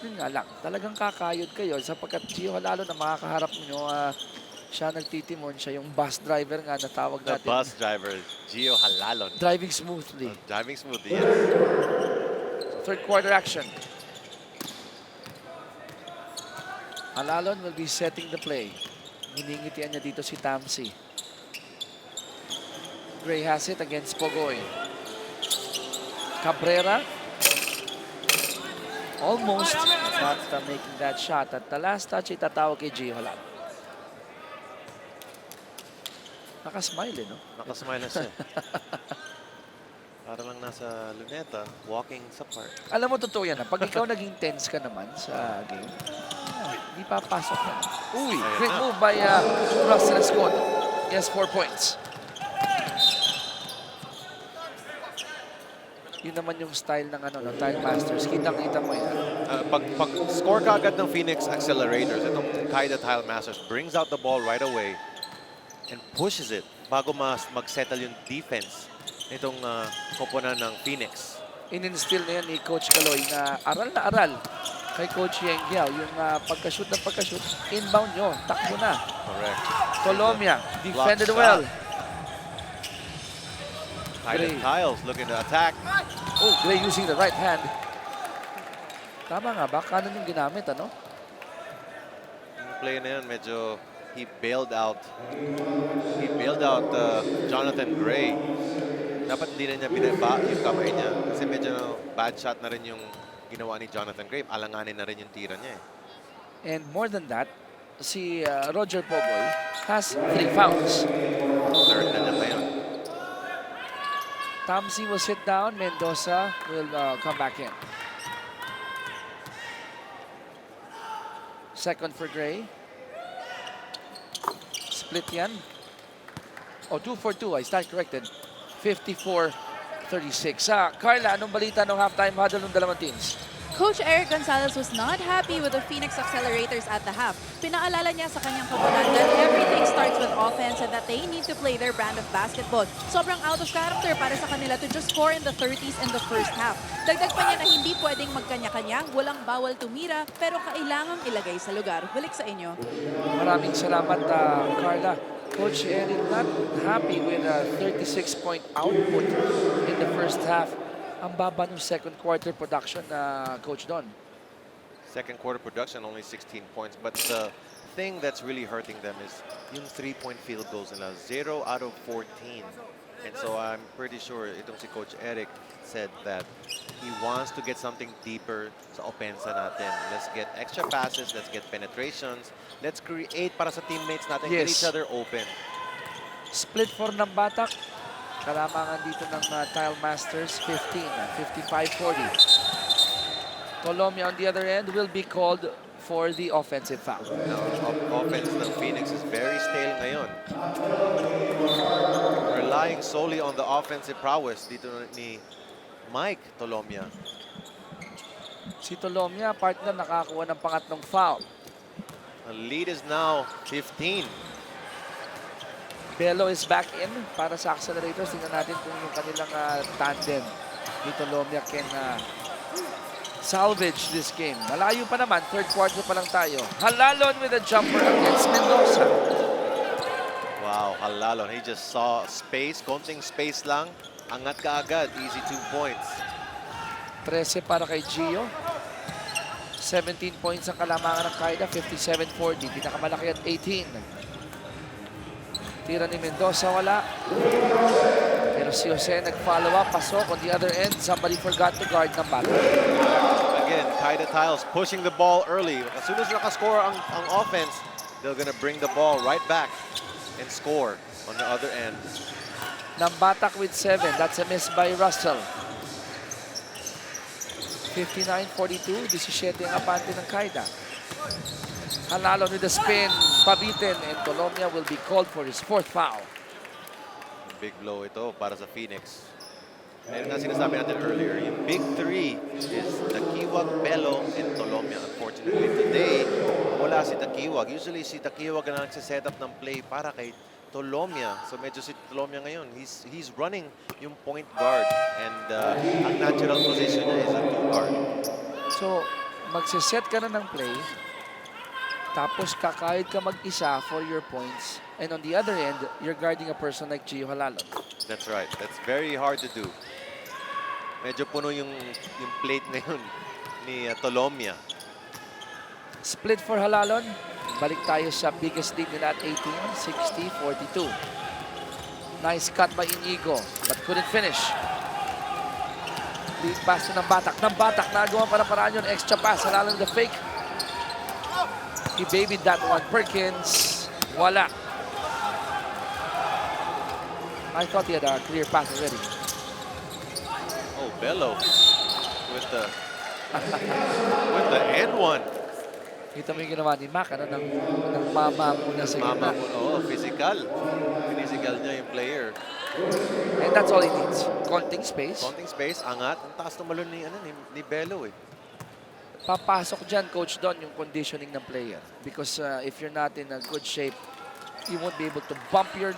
yun nga lang, talagang kakayod kayo sapagkat Gio Halalon na makakaharap nyo, siya nagtitimon, siya yung bus driver nga na tawag The natin. bus driver, Gio Halalon. Driving smoothly. Driving smoothly, yes. Third quarter action. Halalon will be setting the play. Hiningitian niya dito si Tamsi. Gray has it against Pogoy. Cabrera. Almost not making that shot. At the last touch, itatawag kay Gio Halalon. Nakasmile, no? Nakasmile na siya. Para lang nasa luneta, walking sa park. Alam mo, totoo yan. Pag ikaw naging tense ka naman sa game, hindi papasok yan. Uy, Ayan great na. move by Russell Escoto. Yes, 4 points. Yun naman yung style ng Tile Masters. Kitang-kita mo yan. Pag score ka agad ng Phoenix Accelerators, itong Caida Tile Masters brings out the ball right away and pushes it bago mag-settle yung defense nitong koponan ng Phoenix. In-instill na yan ni Coach Kaloy na aral kay Coach Yeng Giao. Yung pagka-shoot ng pagka-shoot, inbound nyo, takbo na. Correct. Tolomia, defended shot. well. Caida Gray. Tiles looking to attack. Oh, Gray using the right hand. Tama nga ba? Kanan yung ginamit, ano? Yung play na yun, medyo he bailed out Jonathan Gray. Dapat hindi na niya binaba yung kamay niya kasi medyo bad shot na rin yung ginawa ni Jonathan Gray. Alanganin na rin yung tira niya eh. And more than that, si Roger Pogoy has 3 fouls. Third na niya ngayon. Tamsi will sit down. Mendoza will come back in. Second for Gray. Split yan. Oh, 2 for 2. I stand corrected. 54-36. Carla, anong balita ng halftime huddle ng dalawang teams? Coach Eric Gonzalez was not happy with the Phoenix Accelerators at the half. Pinaalala niya sa kanyang kabulan that everything starts with offense and that they need to play their brand of basketball. Sobrang out of character para sa kanila to just score in the 30s in the first half. Dagdag pa niya na hindi pwedeng magkanya-kanya, walang bawal tumira, pero kailangang ilagay sa lugar. Balik sa inyo. Maraming salamat, Carla. Coach Eric not happy with a 36-point output in the first half. Ang baba ng second quarter production na Coach Don. Second quarter production, only 16 points. But the thing that's really hurting them is yung 3-point field goals nila. 0 out of 14. And so I'm pretty sure itong si Coach Eric said that he wants to get something deeper sa opensa natin. Let's get extra passes, let's get penetrations, let's create para sa teammates natin, get each other open. Split for ng Batak. Kalamangan dito ng Tile Masters, 15, 55-40. Tolomia on the other end will be called for the offensive foul. Now, offense ng Phoenix is very stale ngayon. Relying solely on the offensive prowess dito ni Mike Tolomia. Si Tolomia, partner, nakakuha ng pangatlong foul. The lead is now 15. Bello is back in para sa Accelerators. Tingnan natin kung yung kanilang tandem ni Tolomia can salvage this game. Malayo pa naman. Third quarter pa lang tayo. Halalon with a jumper against Mendoza. Wow, Halalon. He just saw space. Konting space lang. Angat ka agad. Easy 2 points. 13 para kay Gio. 17 points ang kalamangan ng Caida. 57-40. Pinakamalaki at 18. Tira ni Mendoza, wala. Pero si Jose nag-follow up, pasok. On the other end, somebody forgot to guard ng Batak. Again, Caida Tiles pushing the ball early. As soon as nakascore ang offense, they're gonna bring the ball right back and score on the other end. Ng Batak with 7. That's a miss by Russell. 59-42. 17 ang apante ng Caida. Halalon with the spin, pabitin, and Tolomia will be called for his 4th foul. Big blow ito para sa Phoenix. Meron nga sinasabi natin earlier, yung big 3 is Takiwag, Bello, and Tolomia. Unfortunately, today, wala si Takiwag. Usually, si Takiwag na nagsiset up ng play para kay Tolomia. So medyo si Tolomia ngayon, he's running yung point guard. And ang natural position niya is a 2 guard. So, magsiset ka na ng play, tapos kakayod ka mag-isa for your points. And on the other end, you're guarding a person like Gio Halalon. That's right. That's very hard to do. Medyo puno yung plate ngayon ni Tolomia. Split for Halalon. Balik tayo sa biggest lead nila at 18, 60-42. Nice cut by Inigo, but couldn't finish. Lead pass to ng Batak. Nagawa para paraan yun. Extra pass. Halalon the fake. He babied that one. Perkins, wala. I thought he had a clear pass already. Oh, Bello with the with the end one. Kita mo yung ginawa ni Mac, ano, ng mama muna sa Mama gitna. mo, oh, physical. Physical niya yung player. And that's all he needs. Konting space. Konting space, angat. Ang taas tumalon ni Bello eh. Papasok dyan, Coach Don, yung conditioning ng player. Because if you're not in a good shape, you won't be able to bump your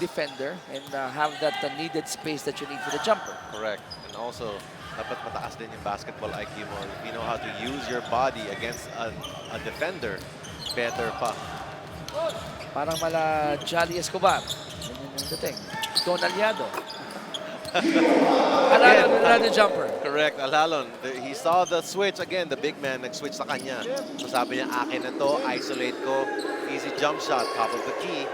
defender and have that needed space that you need for the jumper. Correct. And also, dapat mataas din yung basketball IQ mo. If you know how to use your body against a defender, better pa. Parang mala Jolly Escobar. Ganyan yung dating. Don Aliado. Alalon nila the jumper. Correct, Alalon. He saw the switch again. The big man nag-switch sa kanya. So sabi niya, akin na to, isolate ko. Easy jump shot, top of the key.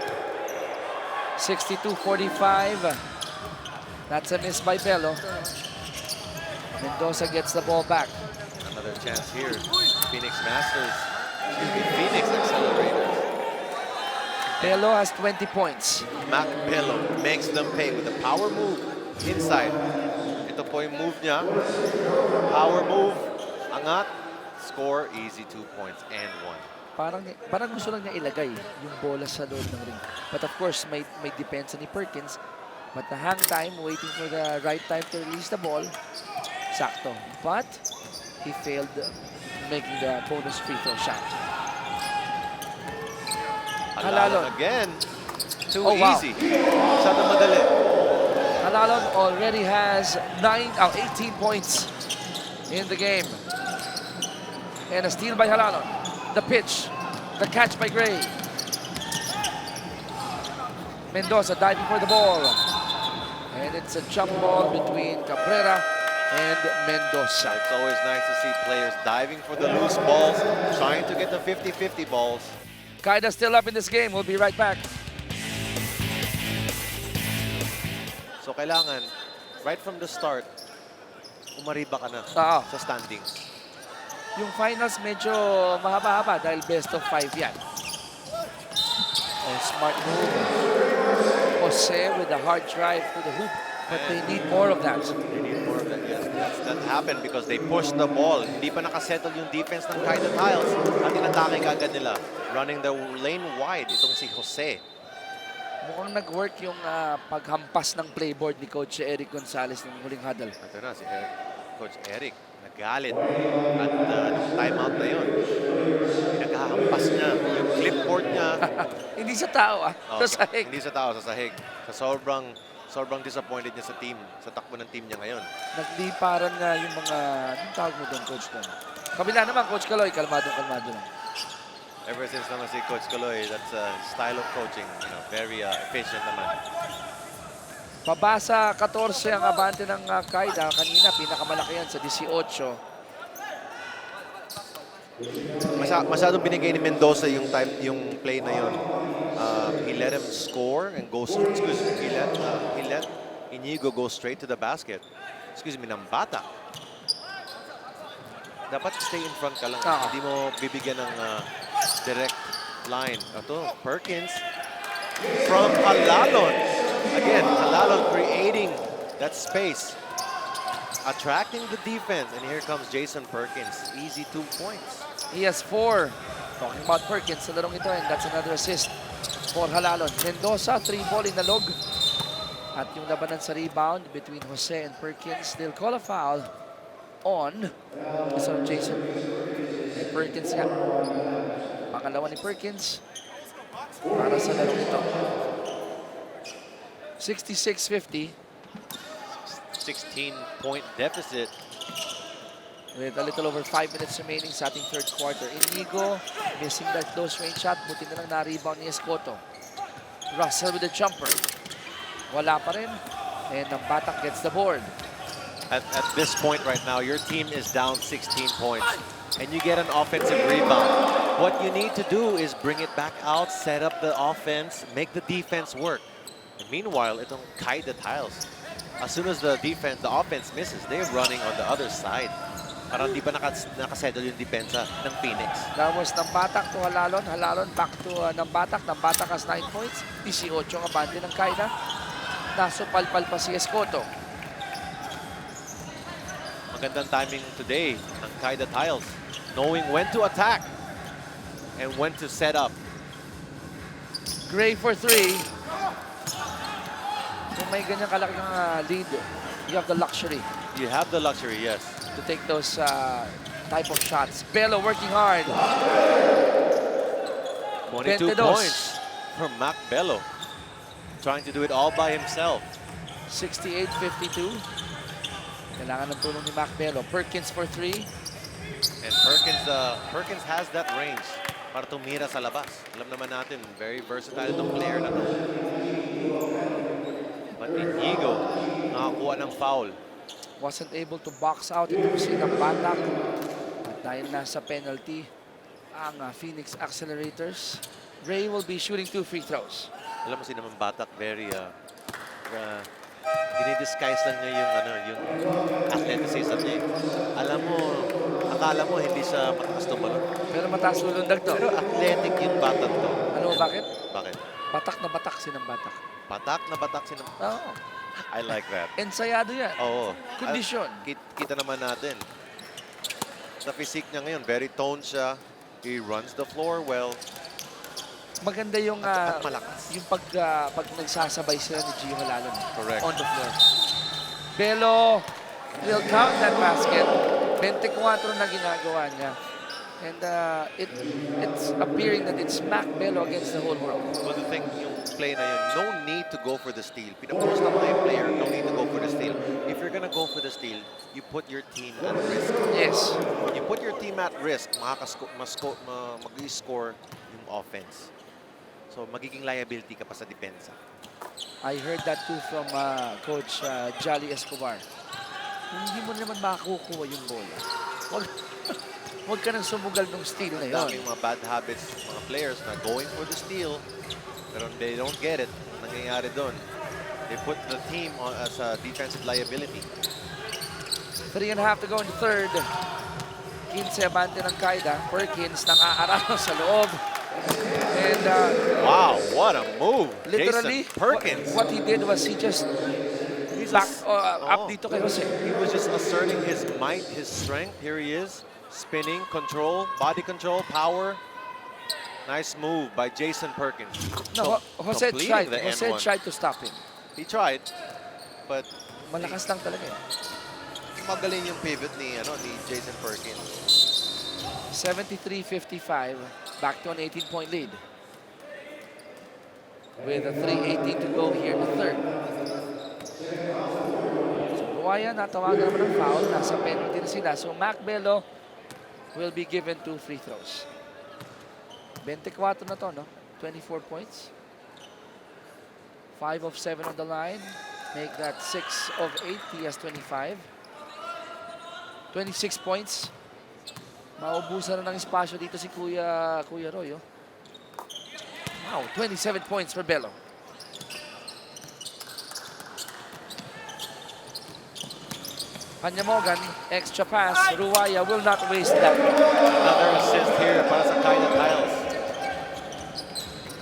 62-45. That's a miss by Bello. Mendoza gets the ball back. Another chance here. Phoenix Masters. Phoenix Accelerators. Bello has 20 points. Mac Bello makes them pay with a power move inside. Ito po yung move niya. Power move. Angat. Score. Easy 2 points and 1. Parang gusto lang niya ilagay yung bola sa loob ng ring. But of course, may depensa ni Perkins. But the hang time, waiting for the right time to release the ball, sakto. But he failed making the bonus free throw shot. Alalon again. Too Oh, wow. easy. Masyadong madali. Alalon already has 18 points in the game. And a steal by Alalon. The pitch, the catch by Gray. Mendoza diving for the ball. And it's a jump ball between Cabrera and Mendoza. It's always nice to see players diving for the loose balls, trying to get the 50-50 balls. Caida still up in this game. We'll be right back. So kailangan, right from the start, umariba ka na sa standings. Yung finals medyo mahaba-haba dahil best of 5 yan. Oh, smart move. Jose with a hard drive to the hoop. But they need more of that. They need more of that, yes. That happened because they pushed the ball. Hindi pa nakasettle yung defense ng Caida Tiles. At inatake kagad nila. Running the lane wide, itong si Jose. Mukhang nag-work yung paghampas ng playboard ni Coach Eric Gonzalez ng huling huddle. Ito na, si Coach Eric. Nagalit. At timeout na yun. Pinaghahampas niya. Yung clipboard niya. Hindi sa tao sa sahig. Hindi sa tao, sa sahig. Sa sobrang disappointed niya sa team. Sa takbo ng team niya ngayon. Nagliparan nga yung mga, anong tawag mo doon, Coach Don? Kabila naman, Coach Kaloy, kalmadong lang. Ever since naman si Coach Kaloy, that's a style of coaching. You know, very efficient naman. Pabasa 14 ang abante ng Caida. Kanina, pinakamalaki yan sa 18. Masyadong binigay ni Mendoza yung play na yun. He let him score and go. Excuse me. He let Inigo go straight to the basket. Excuse me, ng bata. Dapat stay in front ka lang. Hindi mo bibigyan ng direct line. Ito, Perkins from Alalon. Again, Alalon creating that space, attracting the defense. And here comes Jason Perkins. Easy 2 points. He has 4. Talking about Perkins sa larong ito, and that's another assist for Alalon. Mendoza, 3-ball inalog. At yung labanan sa rebound between Jose and Perkins, they'll call a foul on Jason. And Perkins nga. Pangalawa ni Perkins para sa larong ito. 66-50. 16-point deficit. With a little over 5 minutes remaining sa ating third quarter. Inigo missing that close range shot. Buti na lang na-rebound ni Escoto. Russell with the jumper. Wala pa rin. And ang Batak gets the board. At this point right now, your team is down 16 points. And you get an offensive rebound. What you need to do is bring it back out, set up the offense, make the defense work. And meanwhile, itong Caida Tiles, as soon as the offense misses, they're running on the other side. Parang di pa nakasettle yung depensa ng Phoenix. That was ng Batak to Alalon. Alalon back to ng Batak. Ng Batak has 9 points. 18 ang abante ng Caida. Nasupalpal pa si Escoto. Magandang timing today ng Caida Tiles. Knowing when to attack and when to set up. Gray for 3. Kung may ganyan kalaking lead, you have the luxury You have the luxury, yes. to take those type of shots. Bello working hard. 22 22. points from Mac Bello. Trying to do it all by himself. 68-52. Kailangan ng tulong ni Mac Bello. Perkins for 3. And Perkins has that range para tumira sa labas. Alam naman natin, very versatile itong player na to. But Inigo, nakakuha ng foul. Wasn't able to box out ito si ng batak. At dahil nasa penalty ang Phoenix Accelerators, Ray will be shooting 2 free throws. Alam mo si naman Batak, very dinidisguise lang niya yung athleticism niya. Alam mo, akala mo hindi siya mataas tumalon. Pero mataas ulundag to. Pero athletic yung Batak to. Ano mo bakit? Bakit? Batak na batak si ng batak. Batak na Batak si Oo. I like that. Ensayado yan. Oo. Kondisyon. Kita naman natin. Sa physique niya ngayon, very toned siya. He runs the floor well. Maganda yung At malakas. yung pag nagsasabay sila ni Gio lalo Correct. on the floor. Bello will count that basket. 24 na ginagawa niya. And it's appearing that it's Mac Bello against the whole world. Well, the thing, yung play na yun, no need to go for the steal. Pinapost up na yung player, no need to go for the steal. If you're gonna go for the steal, you put your team at risk. Yes. When you put your team at risk, mag-score yung offense. So, magiging liability ka pa sa depensa. I heard that too from Coach Jolly Escobar. Hindi mo naman makakukuha yung bola. Huwag ka nang sumugal ng steal na yun. Daming mga bad habits, mga players na going for the steal, pero they don't get it. Ang nangyayari doon, they put the team as a defensive liability. 3.5 to go in the third. 15 abante ng Caida. Perkins nang aararo sa loob. And Wow, what a move! literally, Jason Perkins. what he did was he just back up dito kay Jose. He was just asserting his might, his strength. Here he is, spinning, control, body control, power. Nice move by Jason Perkins. No, Jose Completing tried. the Jose N1. tried to stop him. He tried, but Malakas lang talaga eh. magaling yung pivot ni Jason Perkins. 73-55. Back to an 18-point lead. With a 3:18 to go here in the third. So, Buwaya, natawagan naman ng foul. Nasa penalty na sila. So, Mac Bello will be given 2 free throws. 24 na to, no? 24 points. 5 of 7 on the line. Make that 6 of 8. He has 25. 26 points. Maubusan na ng espasyo dito si Kuya Roy. Oh. Wow, 27 points for Bello. Panyamogan, extra pass. Ruwaya will not waste that. Another assist here para sa Caida Tiles.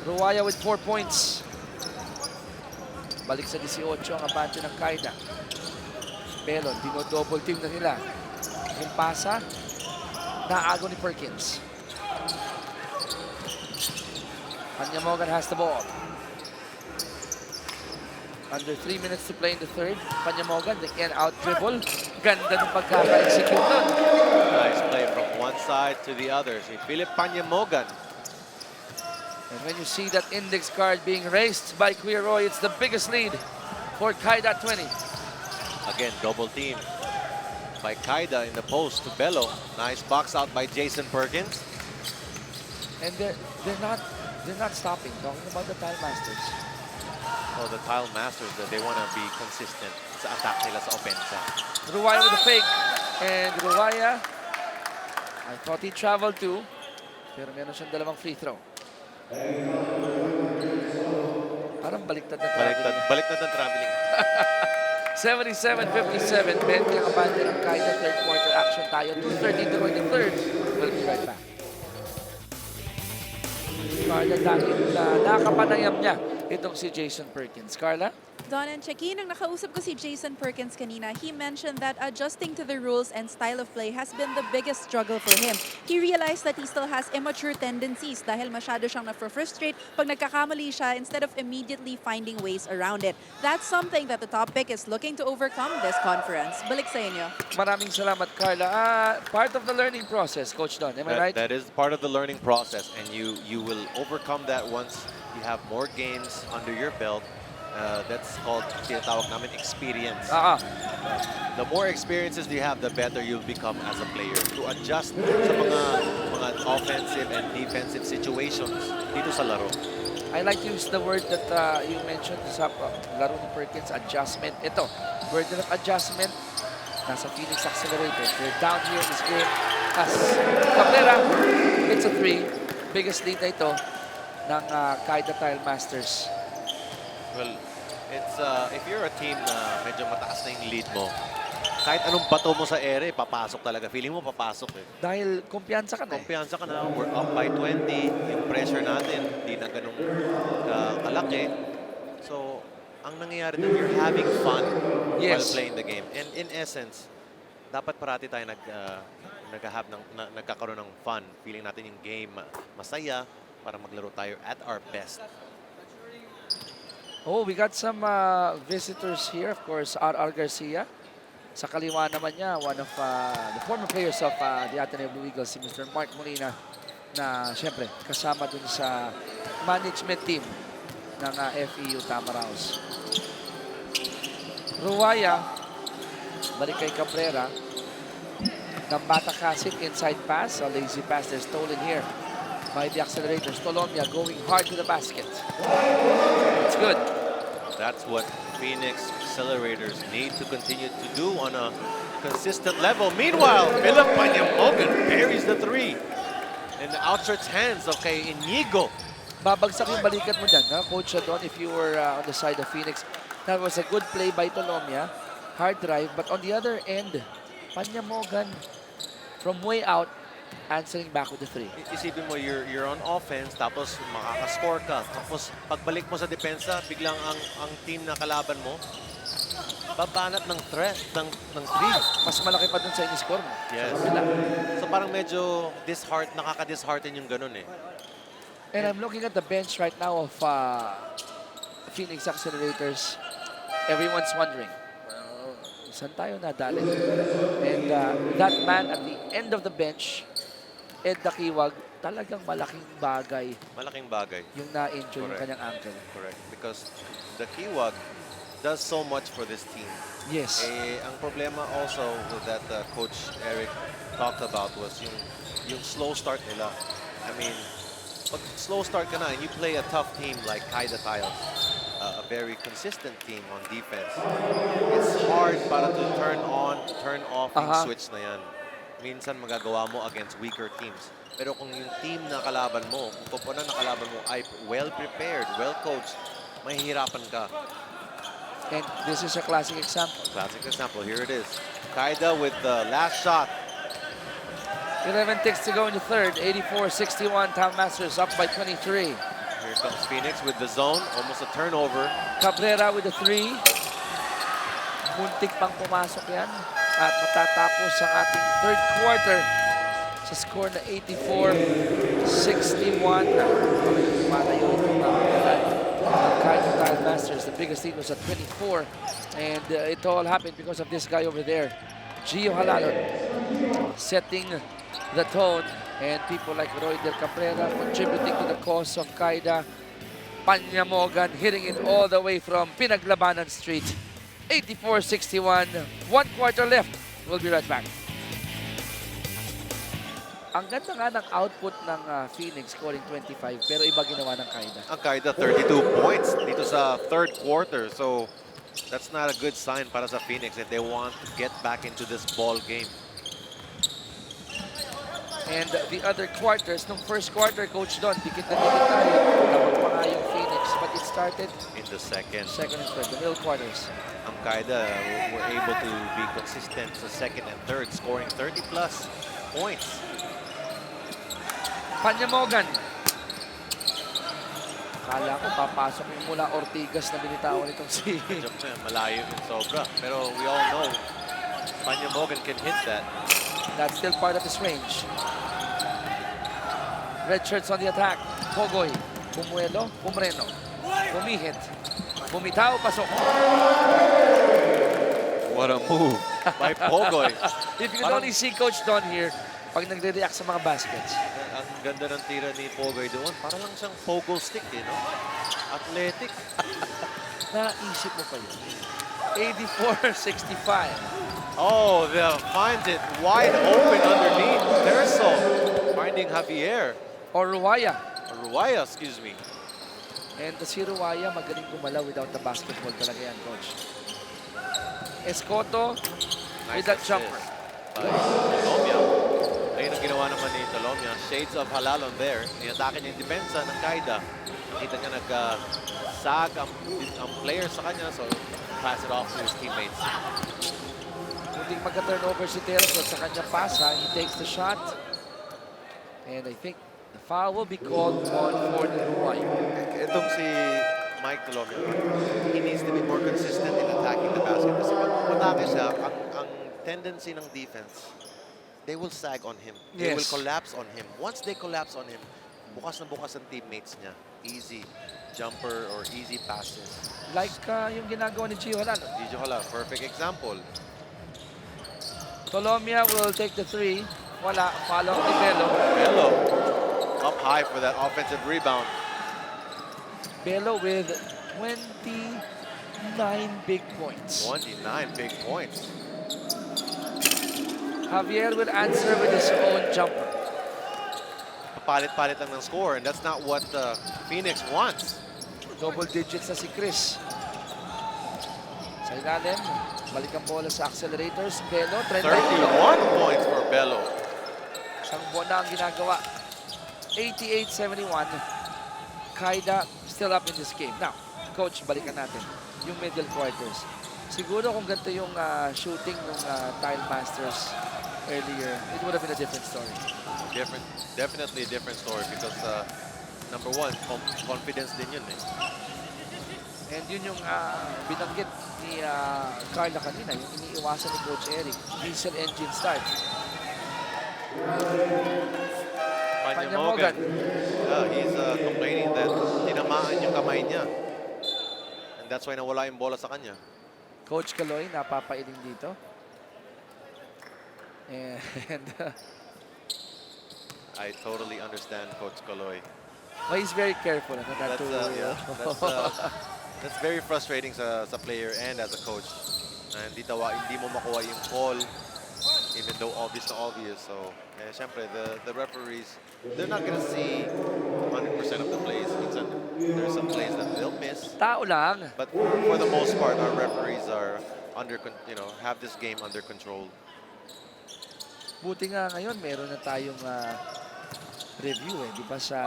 Ruwaya with 4 points. Balik sa 18 ang abante ng Caida. Bello, dino-double team na nila. Yung pasa, naago ni Perkins. Panyamogan has the ball. Under 3 minutes to play in the third. Panyamogan, the in-out dribble. Ganda ng pagkaka-execute nun. Nice play from one side to the other. Si Philip Panyamogan. And when you see that index card being raised by Kuya Roy, it's the biggest lead for Caida 20. Again, double team by Caida in the post to Bello. Nice box out by Jason Perkins. And they're not stopping. Talking about the Tile Masters. Oh, the Tile Masters, they want to be consistent sa attack nila sa opensa. Ruwaya with the fake. And Ruwaya, I thought he traveled too. Pero meron siyang dalawang free throw. Parang baliktad na traveling. Baliktad ng traveling. 77-57. 20 ang abante ng Caida. Third quarter action tayo. 2:13 to go in the third. We'll be right back. Caida dahil nakapanayam niya itong si Jason Perkins. Carla? Don and Checky, nang nakausap ko si Jason Perkins kanina, he mentioned that adjusting to the rules and style of play has been the biggest struggle for him. He realized that he still has immature tendencies dahil masyado siyang na-frustrate pag nagkakamali siya instead of immediately finding ways around it. That's something that the top pick is looking to overcome this conference. Balik sa inyo. Maraming salamat, Carla. Part of the learning process, Coach Don. Am I right? That is part of the learning process, and you will overcome that once you have more games under your belt. That's called, tinatawag namin, experience. The more experiences you have, the better you'll become as a player to adjust sa mga offensive and defensive situations dito sa laro. I like to use the word that you mentioned sa laro ni Perkins, adjustment. Ito, word of adjustment, nasa Phoenix Accelerator. They're down here in this game. As Cabrera, it's a 3. Biggest lead na ito ng Caida Tile Masters. Well, it's if you're a team na medyo mataas na yung lead mo, kahit anong bato mo sa ere, papasok talaga. Feeling mo papasok eh. Dahil kumpiyansa ka na eh. Kumpiyansa ka na, we're up by 20, yung pressure natin, hindi na ganun kalaki. So, ang nangyayari doon, you're having fun while playing the game. And in essence, dapat parati tayo nagkakaroon ng fun. Feeling natin yung game masaya para maglaro tayo at our best. Oh, we got some visitors here. Of course, R.R. Garcia. Sa kaliwa naman niya, one of the former players of the Ateneo Blue Eagles, si Mr. Mark Molina, na siyempre kasama dun sa management team ng FEU Tamaraos. Ruwaya, balik kay Cabrera. Nambata Kasim, inside pass. A lazy pass, they're stolen here by the Accelerators. Tolomia going hard to the basket. It's good. That's what Phoenix Accelerators need to continue to do on a consistent level. Meanwhile, Philip Panyamogan buries the 3 in the outstretched hands of kay Inigo. Babagsak yung balikat mo dyan, ha? Coach Don, if you were on the side of Phoenix. That was a good play by Tolomia. Hard drive, but on the other end, Panyamogan from way out, answering back with the 3. Isipin mo, you're on offense, tapos makakascore ka. Tapos pagbalik mo sa depensa, biglang ang team na kalaban mo, babanat ng threat, ng 3. Mas malaki pa dun sa in-score mo. Yes. So parang medyo nakaka-dishearten yung ganun eh. And I'm looking at the bench right now of Phoenix Accelerators. Everyone's wondering, saan tayo nadali? And that man at the end of the bench, Ed Dakiwag, talagang malaking bagay. Malaking bagay. Yung na-injure yung kanyang ankle. Correct. Because the Kiwag does so much for this team. Yes. Ang problema also that Coach Eric talked about was yung slow start nila. I mean, pag slow start ka na and you play a tough team like Caida Tiles, a very consistent team on defense, it's hard para to turn on, turn off yung switch na yan. Minsan magagawa mo against weaker teams. Pero kung yung team na kalaban mo, kung koponan na kalaban mo ay well-prepared, well-coached, mahihirapan ka. And this is a classic example. Classic example. Here it is. Caida with the last shot. 11 ticks to go in the third. 84-61. Town Masters up by 23. Here comes Phoenix with the zone. Almost a turnover. Cabrera with the 3. Muntik pang pumasok yan. At matatapos ang ating third quarter sa score na 84-61. Malayo yung Caida Tile Masters. The biggest lead was at 24. And it all happened because of this guy over there, Gio Halalon, setting the tone. And people like Roy Del Cabrera contributing to the cause of Caida. Panyamogan hitting it all the way from Pinaglabanan Street. 84-61. 1 quarter left. We'll be right back. Ang ganda nga ng output ng Phoenix, scoring 25, pero iba ginawa ng Caida. Ang Caida, 32 points dito sa third quarter. So, that's not a good sign para sa Phoenix if they want to get back into this ball game. And the other quarters, nung first quarter, Coach Don, dikit na dikit tayo. Tawag pa nga yung Phoenix, but it started in the second and third, the middle quarters. Ang Caida were able to be consistent sa second and third, scoring 30-plus points. Panyamogan. Kala ko papasok yung mula Ortigas na binitawan nitong si... Jump na yan, malayo yung sobra. Pero we all know, Mogan can hit that. That's still part of his range. Red shirts on the attack. Pogoy, Bumuelo, Bumreno. Bumihit. Bumitaw, pasok. What a move by Pogoy. If you could only see Coach Don here, pag nagre-react sa mga baskets. Ang ganda ng tira ni Pogoy doon. Para lang siyang pogo stick, eh, no? Athletic. Naisip mo pa yun. 84-65. Oh, finds it wide open underneath. Terso finding Javier. Or Ruaya. Ruaya, excuse me. And si Ruaya, magaling gumalaw without the basketball talaga yan, Coach. Escoto with that assist jumper. by Tolomia. Ayun ang ginawa naman ni Tolomia. Shades of Halalon there. Inatake niya yung depensa ng Caida. Nakita niya nag-sag ang player sa kanya, so pass it off to his teammates. Hindi magka-turnover si Terso sa kanya pasa. He takes the shot. And I think the foul will be called on for the Ruaya. Itong si Mike Tolomia, he needs to be more consistent in attacking the basket. Kasi pag matake siya, ang tendency ng defense, they will sag on him. They will Yes. collapse on him. Once they collapse on him, bukas na bukas ang teammates niya. Easy jumper or easy passes. Like yung ginagawa ni Gio Halano. Dijo Hala, perfect example. Tolomia will take the three. Wala. Follow ni Belo. Bello up high for that offensive rebound. Belo with 29 big points. 29 big points. Javier will answer with his own jumper. Palit-palit lang ng score, and that's not what Phoenix wants. Double digits na si Chris. Sa ilalim, balik ang bola sa accelerators. Belo, 31 31. points for Bello. Isang buwan na ang ginagawa. 88-71. Caida still up in this game. Now, Coach, balikan natin yung middle quarters. Siguro kung ganito yung shooting ng Tile Masters earlier, it would have been a different story. Definitely a different story because number one, confidence din yun eh. And yun yung binanggit ni Carla kanina, yung iniiwasan ni Coach Eric. Diesel engine start. Mogan. He's complaining that tinamaan yung kamay niya. And that's why nawala yung bola sa kanya. Coach Caloy, napapailing dito. And I totally understand Coach Caloy. well, he's very careful. Not That's, to, that's very frustrating sa player and as a coach. Hindi mo makuha yung call even though obvious na obvious. So, syempre, the referees, they're not gonna see 100% of the plays. Minsan, there's some plays that they'll miss. tao lang. But for the most part, our referees are have this game under control. Buti nga ngayon, meron na tayong review di ba, sa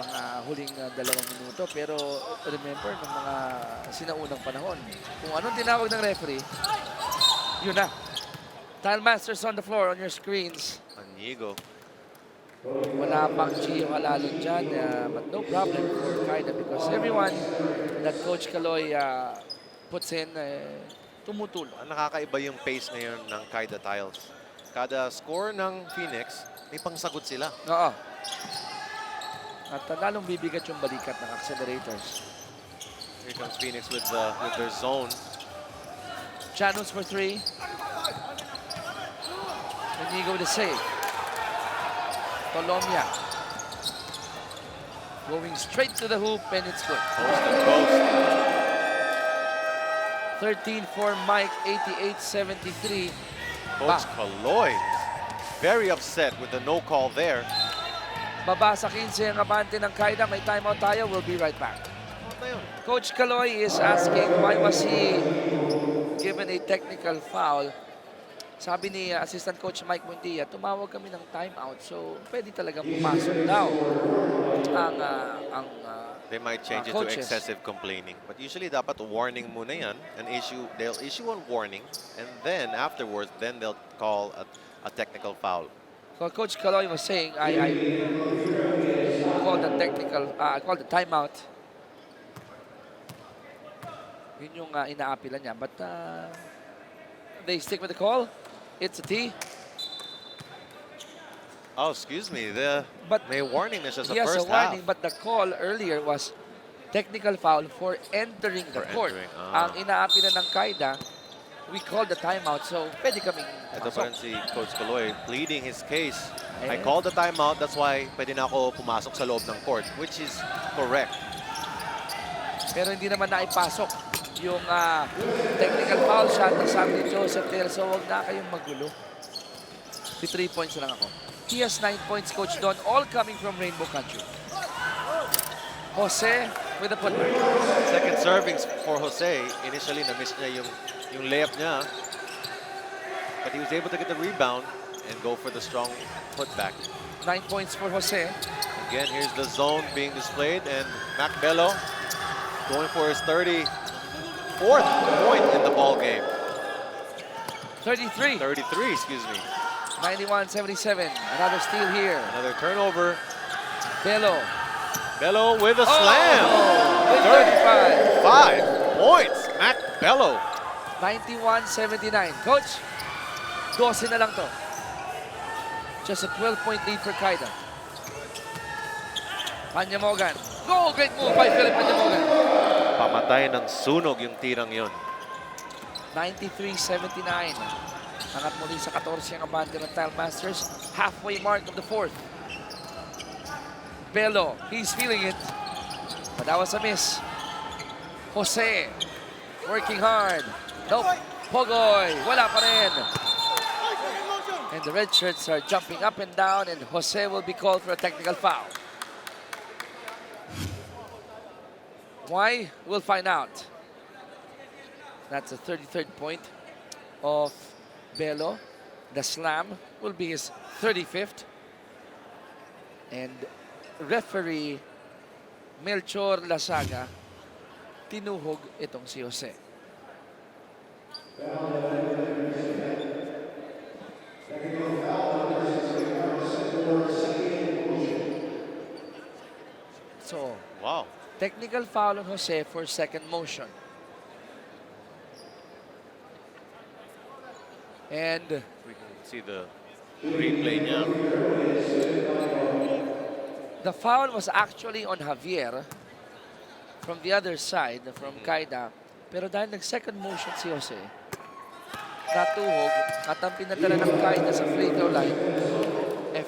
mga huling 2 minuto. Pero remember, ng mga sinaunang panahon, kung anong tinawag ng referee, yun na. Tile Masters on the floor on your screens. Anigo. Wala pang Gio Halalon dyan, but no problem for Caida because everyone that Coach Caloy puts in, tumutulong. Nakakaiba yung pace ngayon ng Caida Tiles. Kada score ng Phoenix, may pangsagot sila. Oo. At lalong bibigat yung balikat ng accelerators. Here comes Phoenix with their zone. Chanos for 3. Inigo with a save. Tolomia. Going straight to the hoop and it's good. Post and post. 13 for Mike, 88-73. Coach Caloy very upset with the no call there. Baba sa 15 ang abante ng Caida. May timeout tayo. We'll be right back. Coach Caloy is asking why was he given a technical foul. Sabi ni Assistant Coach Mike Mundia, tumawag kami ng timeout. So, pwede talagang pumasok daw ang They might change it to excessive complaining. But usually dapat warning muna yan. They'll issue a warning and then afterwards they'll call a technical foul. So Coach Caloy was saying, I called the timeout Yun yung inaapila niya. But they stick with the call. It's a T. Oh, excuse me. But may warning na siya sa he has a first half. warning, but the call earlier was technical foul for entering the court. Ang inaapila ng Caida, we called the timeout, so pwede kaming Ito pa rin pumasok. si Coach Filoil pleading his case. I Eh. called the timeout, that's why pwede na ako pumasok sa loob ng court, which is correct. Pero hindi naman naipasok yung technical foul shot na sabi ni Joseph there, so huwag na kayong magulo. 3 points na lang ako. He has 9 points, Coach Don, all coming from Rainbow Country. Jose with the putback. Second servings for Jose. Initially, na-miss niya yung layup niya. But he was able to get the rebound and go for the strong putback. 9 points for Jose. Again, here's the zone being displayed, and Mac Bello going for his 34th point in the ball game. 33. 33, excuse me. 91-77. Another steal here. Another turnover. Bello. Bello with a slam. With 35. 5 points. Mac Bello. 91-79. Coach, 12 na lang to. Just a 12-point lead for Caida. Panyamogan. Go! Great move by Philip Panyamogan. Pamatay ng sunog yung tirang yun. 93-79. Angat muli sa 14 ang abante ng Tile Masters. Halfway mark of the fourth. Bello, he's feeling it. But that was a miss. Jose, working hard. Nope. Pogoy, wala pa rin. And the red shirts are jumping up and down, and Jose will be called for a technical foul. Why? We'll find out. That's the 33rd point of Bello. The slam will be his 35th. And referee Melchor Lasaga tinuhog itong si Jose. So, Wow. technical foul on Jose for second motion. And We can see the replay niya. the foul was actually on Javier from the other side, from Caida. Pero dahil nag-second motion si Jose, natuhog at ang pinadala ng Caida sa free throw line,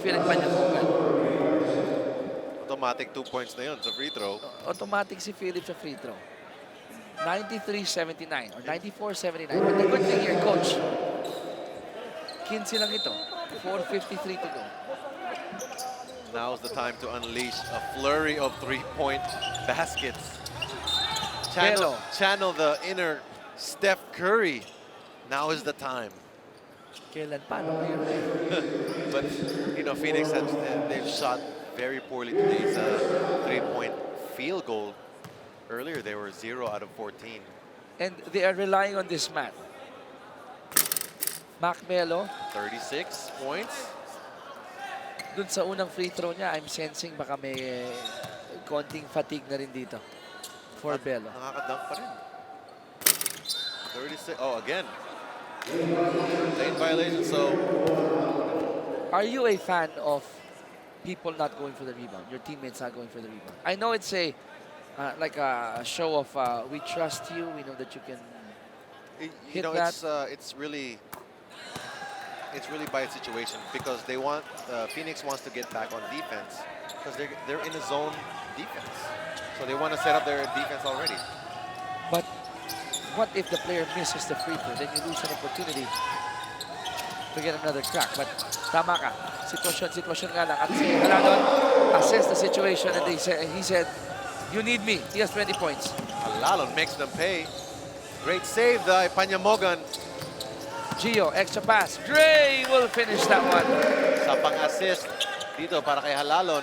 Philip Panyamogan. Automatic 2 points na yun sa free throw. Automatic si Philip sa free throw. 93-79 or 94-79. But the good thing here, Coach, 15 lang ito. 4:53 to go. Now's the time to unleash a flurry of 3-point baskets. Bello. Channel the inner Steph Curry. Now is the time. Kailan pa? No? But, you know, Phoenix, they've shot very poorly today. It's a 3-point field goal. Earlier, they were 0 out of 14. And they are relying on this man. Mac Bello, 36 points. dun sa unang free throw niya, I'm sensing baka may konting fatigue na rin dito for Bello. Nakakadunk pa rin. 36. Oh, again. Lane violation, so Are you a fan of people not going for the rebound? Your teammates not going for the rebound? I know it's a like a show of we trust you. We know that you can. you Hit know, that. it's really by situation because they want Phoenix wants to get back on defense because they're in a zone defense, so they want to set up their defense already. But what if the player misses the free throw? Then you lose an opportunity to get another crack. But tama ka. Sitwasyon nga lang. At si Haladon assessed the situation and he said, you need me. He has 20 points. Alalon makes them pay. Great save by Panyamogan. Gio, extra pass. Gray will finish that one. Sa pang-assist dito para kay Halalon.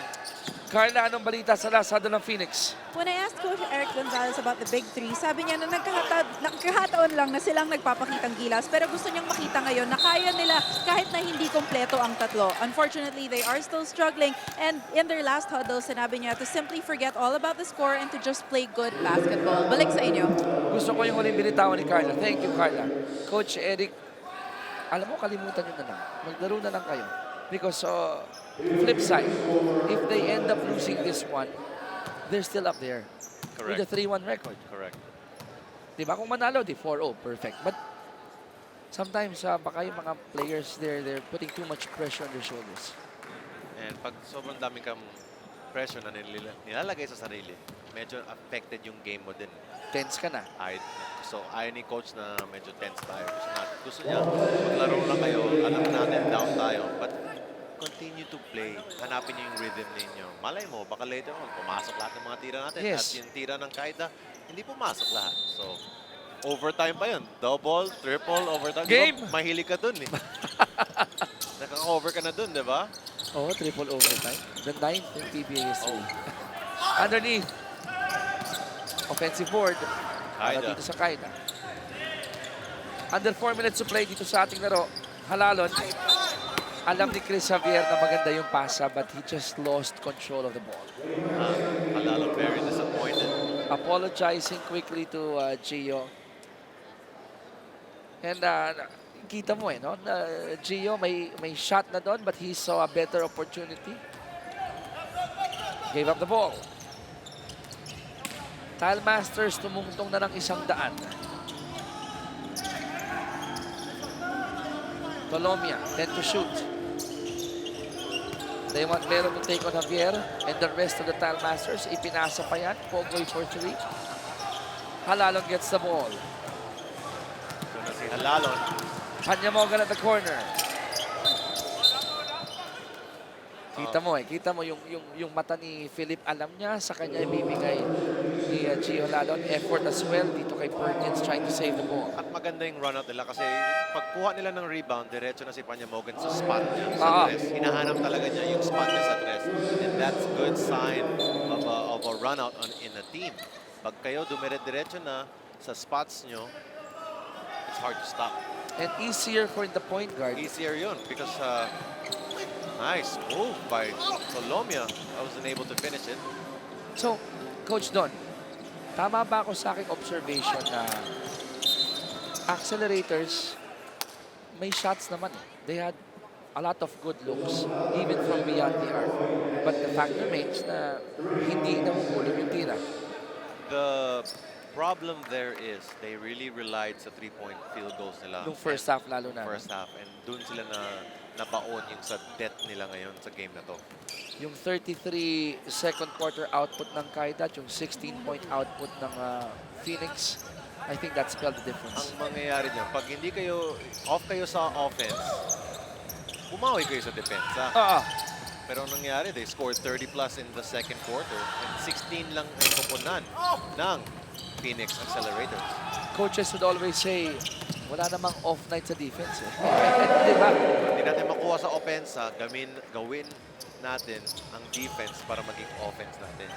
Carla, anong balita sa lasado ng Phoenix? When I asked Coach Eric Gonzalez about the big three, sabi niya na nagkakataon lang na silang nagpapakitang gilas, pero gusto niyang makita ngayon na kaya nila kahit na hindi kompleto ang tatlo. Unfortunately, they are still struggling, and in their last huddle, sinabi niya to simply forget all about the score and to just play good basketball. Balik sa inyo. Gusto ko yung huling binitawan ni Carla. Thank you, Carla. Coach Eric, alam mo, kalimutan nyo na lang. Maglaro na lang kayo. Because flip side, if they end up losing this one, they're still up there. Correct. With a 3-1 record. Correct. Diba? Kung manalo, di 4-0, perfect. But sometimes, baka yung mga players, they're putting too much pressure on their shoulders. And pag sobrang dami kang pressure na nilalagay sa sarili, medyo affected yung game mo din. Tense ka na. So, ayaw ni coach na medyo tense tayo. Gusto niya, maglaro lang kayo, alam natin, down tayo. But continue to play. Hanapin niyo yung rhythm ninyo. Malay mo, baka later on, pumasok lahat ng mga tira natin. Yes. At yung tira ng Caida, hindi pumasok lahat. So, overtime pa yun. Double, triple, overtime. Game! Diba, mahilig ka dun eh. Nakaka-over ka na dun, di ba? Oo, triple overtime. The 9th in PBA history. Underneath. Offensive board. Para Caida. dito sa Caida. Under 4 minutes to play dito sa ating laro. Halalon. Alam ni Chris Javier na maganda yung pasa, but he just lost control of the ball. Palalo, very disappointed. Apologizing quickly to Gio. And kita mo no? Gio may shot na doon, but he saw a better opportunity. Gave up the ball. Tile Masters tumungtong na ng 100. Colombia, 10 to shoot. They want Lero to take on Javier and the rest of the Tile Masters. Ipinasa pa yan. Pogoy for 3. Halalon gets the ball. Ito na si Halalon. Hanyamogan at the corner. Kita mo yung mata ni Philip, alam niya sa kanya ibibigay ni Gio Halalon. Effort as well dito kay Perkins trying to save the ball. At maganda yung run out nila kasi pagkuha nila ng rebound, diretso na si Panyamogan sa spot niya, sa tres. Hinahanap talaga niya yung spot niya sa tres. And that's good sign of a run out in a team. Pag kayo dumire-diretso na sa spots nyo, it's hard to stop. And easier for the point guard. Easier yun because nice move by Colombia. I wasn't able to finish it. So, Coach Don, tama ba ako sa aking observation na accelerators, may shots naman eh. They had a lot of good looks, even from beyond the arc. But the fact remains na hindi nahuhulog yung tira. The problem there is they really relied sa 3-point field goals nila. Nung first half lalo na. First half. And dun sila nabaon yung sa depth nila ngayon sa game na to. Yung 33 second quarter output ng Caida at yung 16-point output ng Phoenix, I think that spelled the difference. Ang mangyayari dyan, pag hindi kayo, off kayo sa offense, bumawi kayo sa depensa. Pero ang nangyari, they scored 30 plus in the second quarter and 16 lang ang kupunan ng Phoenix Accelerators. Coaches would always say, wala namang off night sa defense. Eh. Diba? Hindi natin makuha sa offense, gawin natin ang defense para maging offense natin.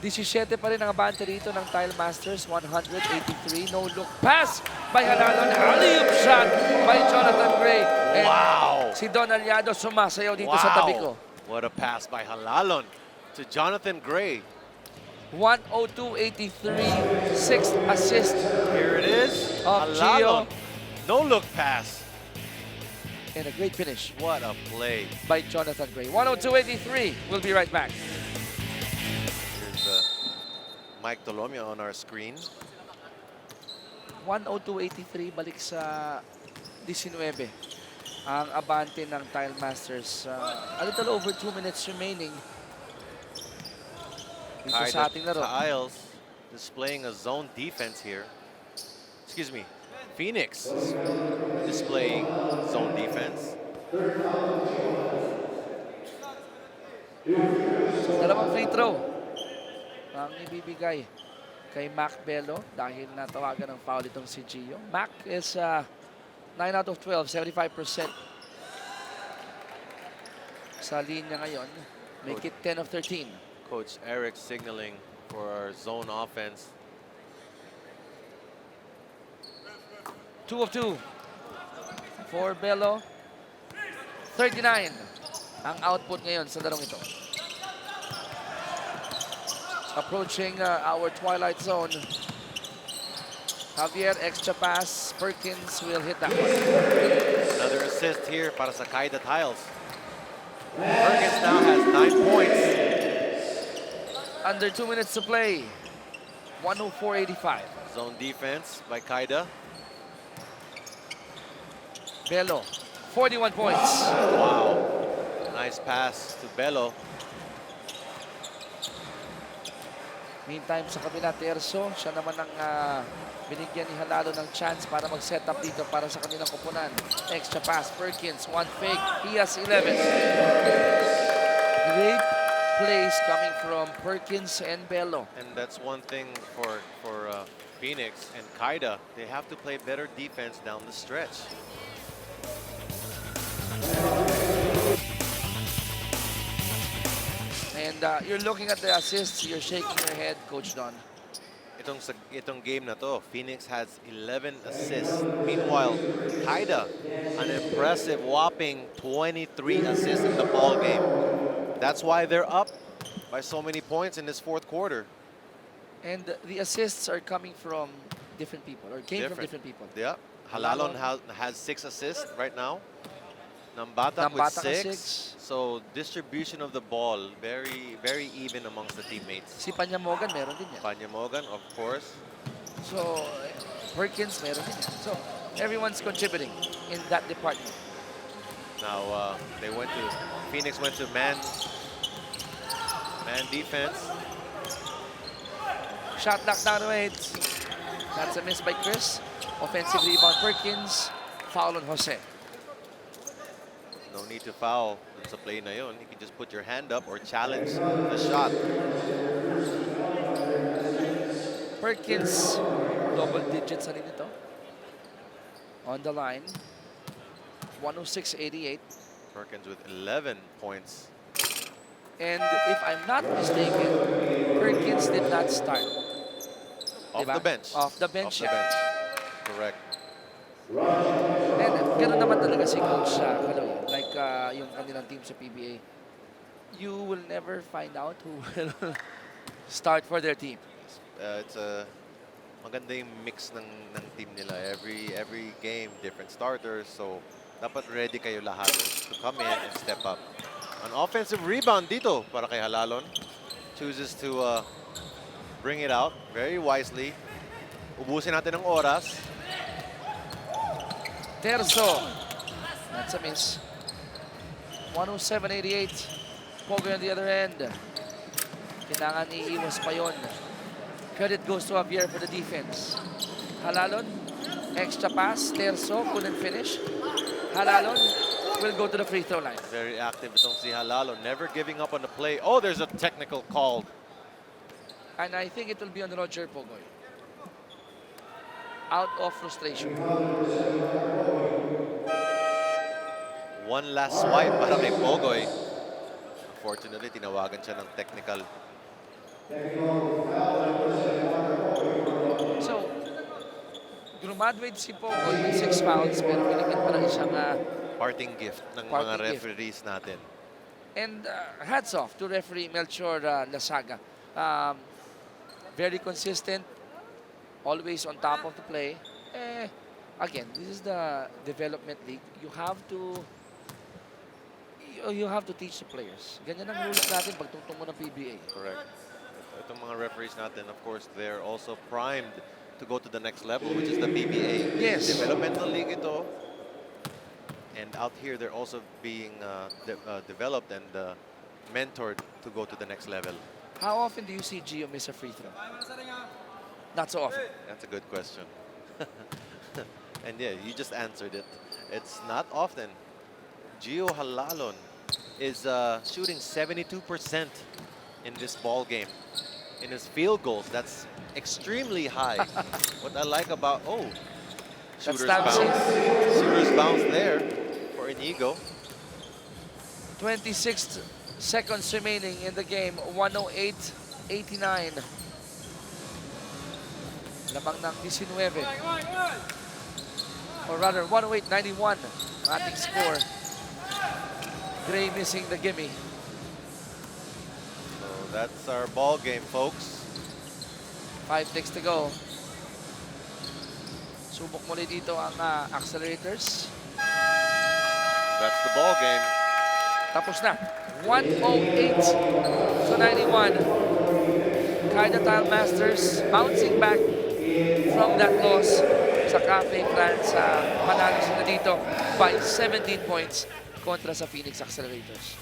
17 pa rin ang abante rito ng Tile Masters, 183. No look pass by Halalon. Alley-oop shot by Jonathan Gray. And wow! si Don Aliado sumasayaw dito sa tabi ko. What a pass by Halalon to Jonathan Gray. 102-83, 6th assist. Here it is. Of Halalon. Gio. No look pass. And a great finish What a play. by Jonathan Gray. 102-83. We'll be right back. Here's Mike Tolomia on our screen. 102-83, balik sa 19. Ang abante ng Tile Masters. A little over 2 minutes remaining. Dito sa ating laro. Isles displaying a zone defense here. Excuse me. Phoenix displaying zone defense. Dalawang free throw ang ibibigay kay Mac Bello dahil natawagan ng foul itong si Gio. Mac is 9 out of 12, 75% sa linya ngayon. Make it 10 of 13. Coach Eric signaling for our zone offense. 2 of 2 for Bello. 39 ang output ngayon sa larong ito. Approaching our twilight zone. Javier, extra pass. Perkins will hit that one. Another assist here para sa Caida Tiles. Perkins now has 9 points. Under 2 minutes to play. 104.85. Zone defense by Caida. Bello, 41 points. Wow. Nice pass to Bello. Meantime, sa kabila, Terzo, siya naman ang binigyan ni Halalo ng chance para mag-set up dito para sa kanilang koponan. Extra pass, Perkins, one fake. He has 11. Great plays coming from Perkins and Bello. And that's one thing for Phoenix and Caida. They have to play better defense down the stretch. And you're looking at the assists, you're shaking your head, Coach Don. Itong game na to, Phoenix has 11 assists. Meanwhile, Caida, an impressive whopping 23 assists in the ball game. That's why they're up by so many points in this fourth quarter. And the assists are coming from different people, or came from different people. Yeah, Halalon has 6 assists right now. Nambata with 6. So distribution of the ball, very even amongst the teammates. Si Panyamogan, meron din yan. Panyamogan, of course. So, Perkins, meron din yan. So, everyone's contributing in that department. Now, Phoenix went to man defense. Shot knocked down to 8. That's a miss by Chris. Offensive rebound, Perkins. Foul on Jose. No need to foul sa play na yun. You can just put your hand up or challenge the shot. Perkins, double digits na rin ito. On the line. 106.88. Perkins with 11 points. And if I'm not mistaken, Perkins did not start. Off Diba? the bench. Off the bench. Off the bench. Correct. And gano'n naman talaga si Coach Filoil. Like yung kanilang team sa PBA. You will never find out who will start for their team. It's a maganda yung mix ng team nila. Every game, different starters. So, dapat ready kayo lahat to come in and step up. An offensive rebound dito para kay Halalon. Chooses to bring it out very wisely. Ubusin natin ang oras. Terzo. That's a miss. 107.88. Pogo on the other end. Kailangan iiwas pa yun. Credit goes to Javier for the defense. Halalon. Extra pass. Terzo couldn't finish. Halalon will go to the free throw line. Very active itong si Halalon. Never giving up on the play. Oh, there's a technical call. And I think it will be on Roger Pogoy. Out of frustration. One last swipe para kay Pogoy. Unfortunately, tinawagan siya ng technical. So, graduate si Pogoy with 6 fouls pero binigyan pa ng isang Parting gift ng mga Parting gift. referees natin. and hats off to referee Melchor Lasaga. Very consistent, always on top of the play. Again, this is the development league. You have to teach the players. Ganyan ang rules natin pag tungtong mo ng PBA. Correct. Itong mga referees natin, of course, they're also primed to go to the next level, which is the PBA. Yes. Developmental league ito. And out here, they're also being developed and mentored to go to the next level. How often do you see Gio miss a free throw? Not so often. That's a good question. And yeah, you just answered it. It's not often. Gio Halalon is shooting 72% in this ball game. In his field goals, that's extremely high. What I like about, shooter's bounce. Shooter's bounce there for Inigo. 26 seconds remaining in the game. 108-89. Lamang ng 19. Or rather, 108-91 ang ating score. Gray missing the gimme. So that's our ball game, folks. 5 ticks to go. Subok muli dito ang accelerators. That's the ball game. Tapos na. 108-91. Caida Tile Masters bouncing back from that loss sa Cafe France. Panalo sila dito by 17 points kontra sa Phoenix Accelerators.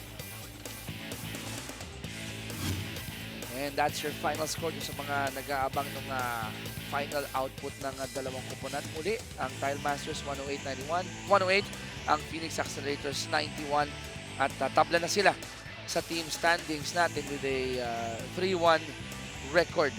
And that's your final score sa mga nag-aabang ng final output ng dalawang kuponan. Muli, ang Tile Masters 108-91, 108, ang Phoenix Accelerators 91. At tabla na sila sa team standings natin with a 3-1 record.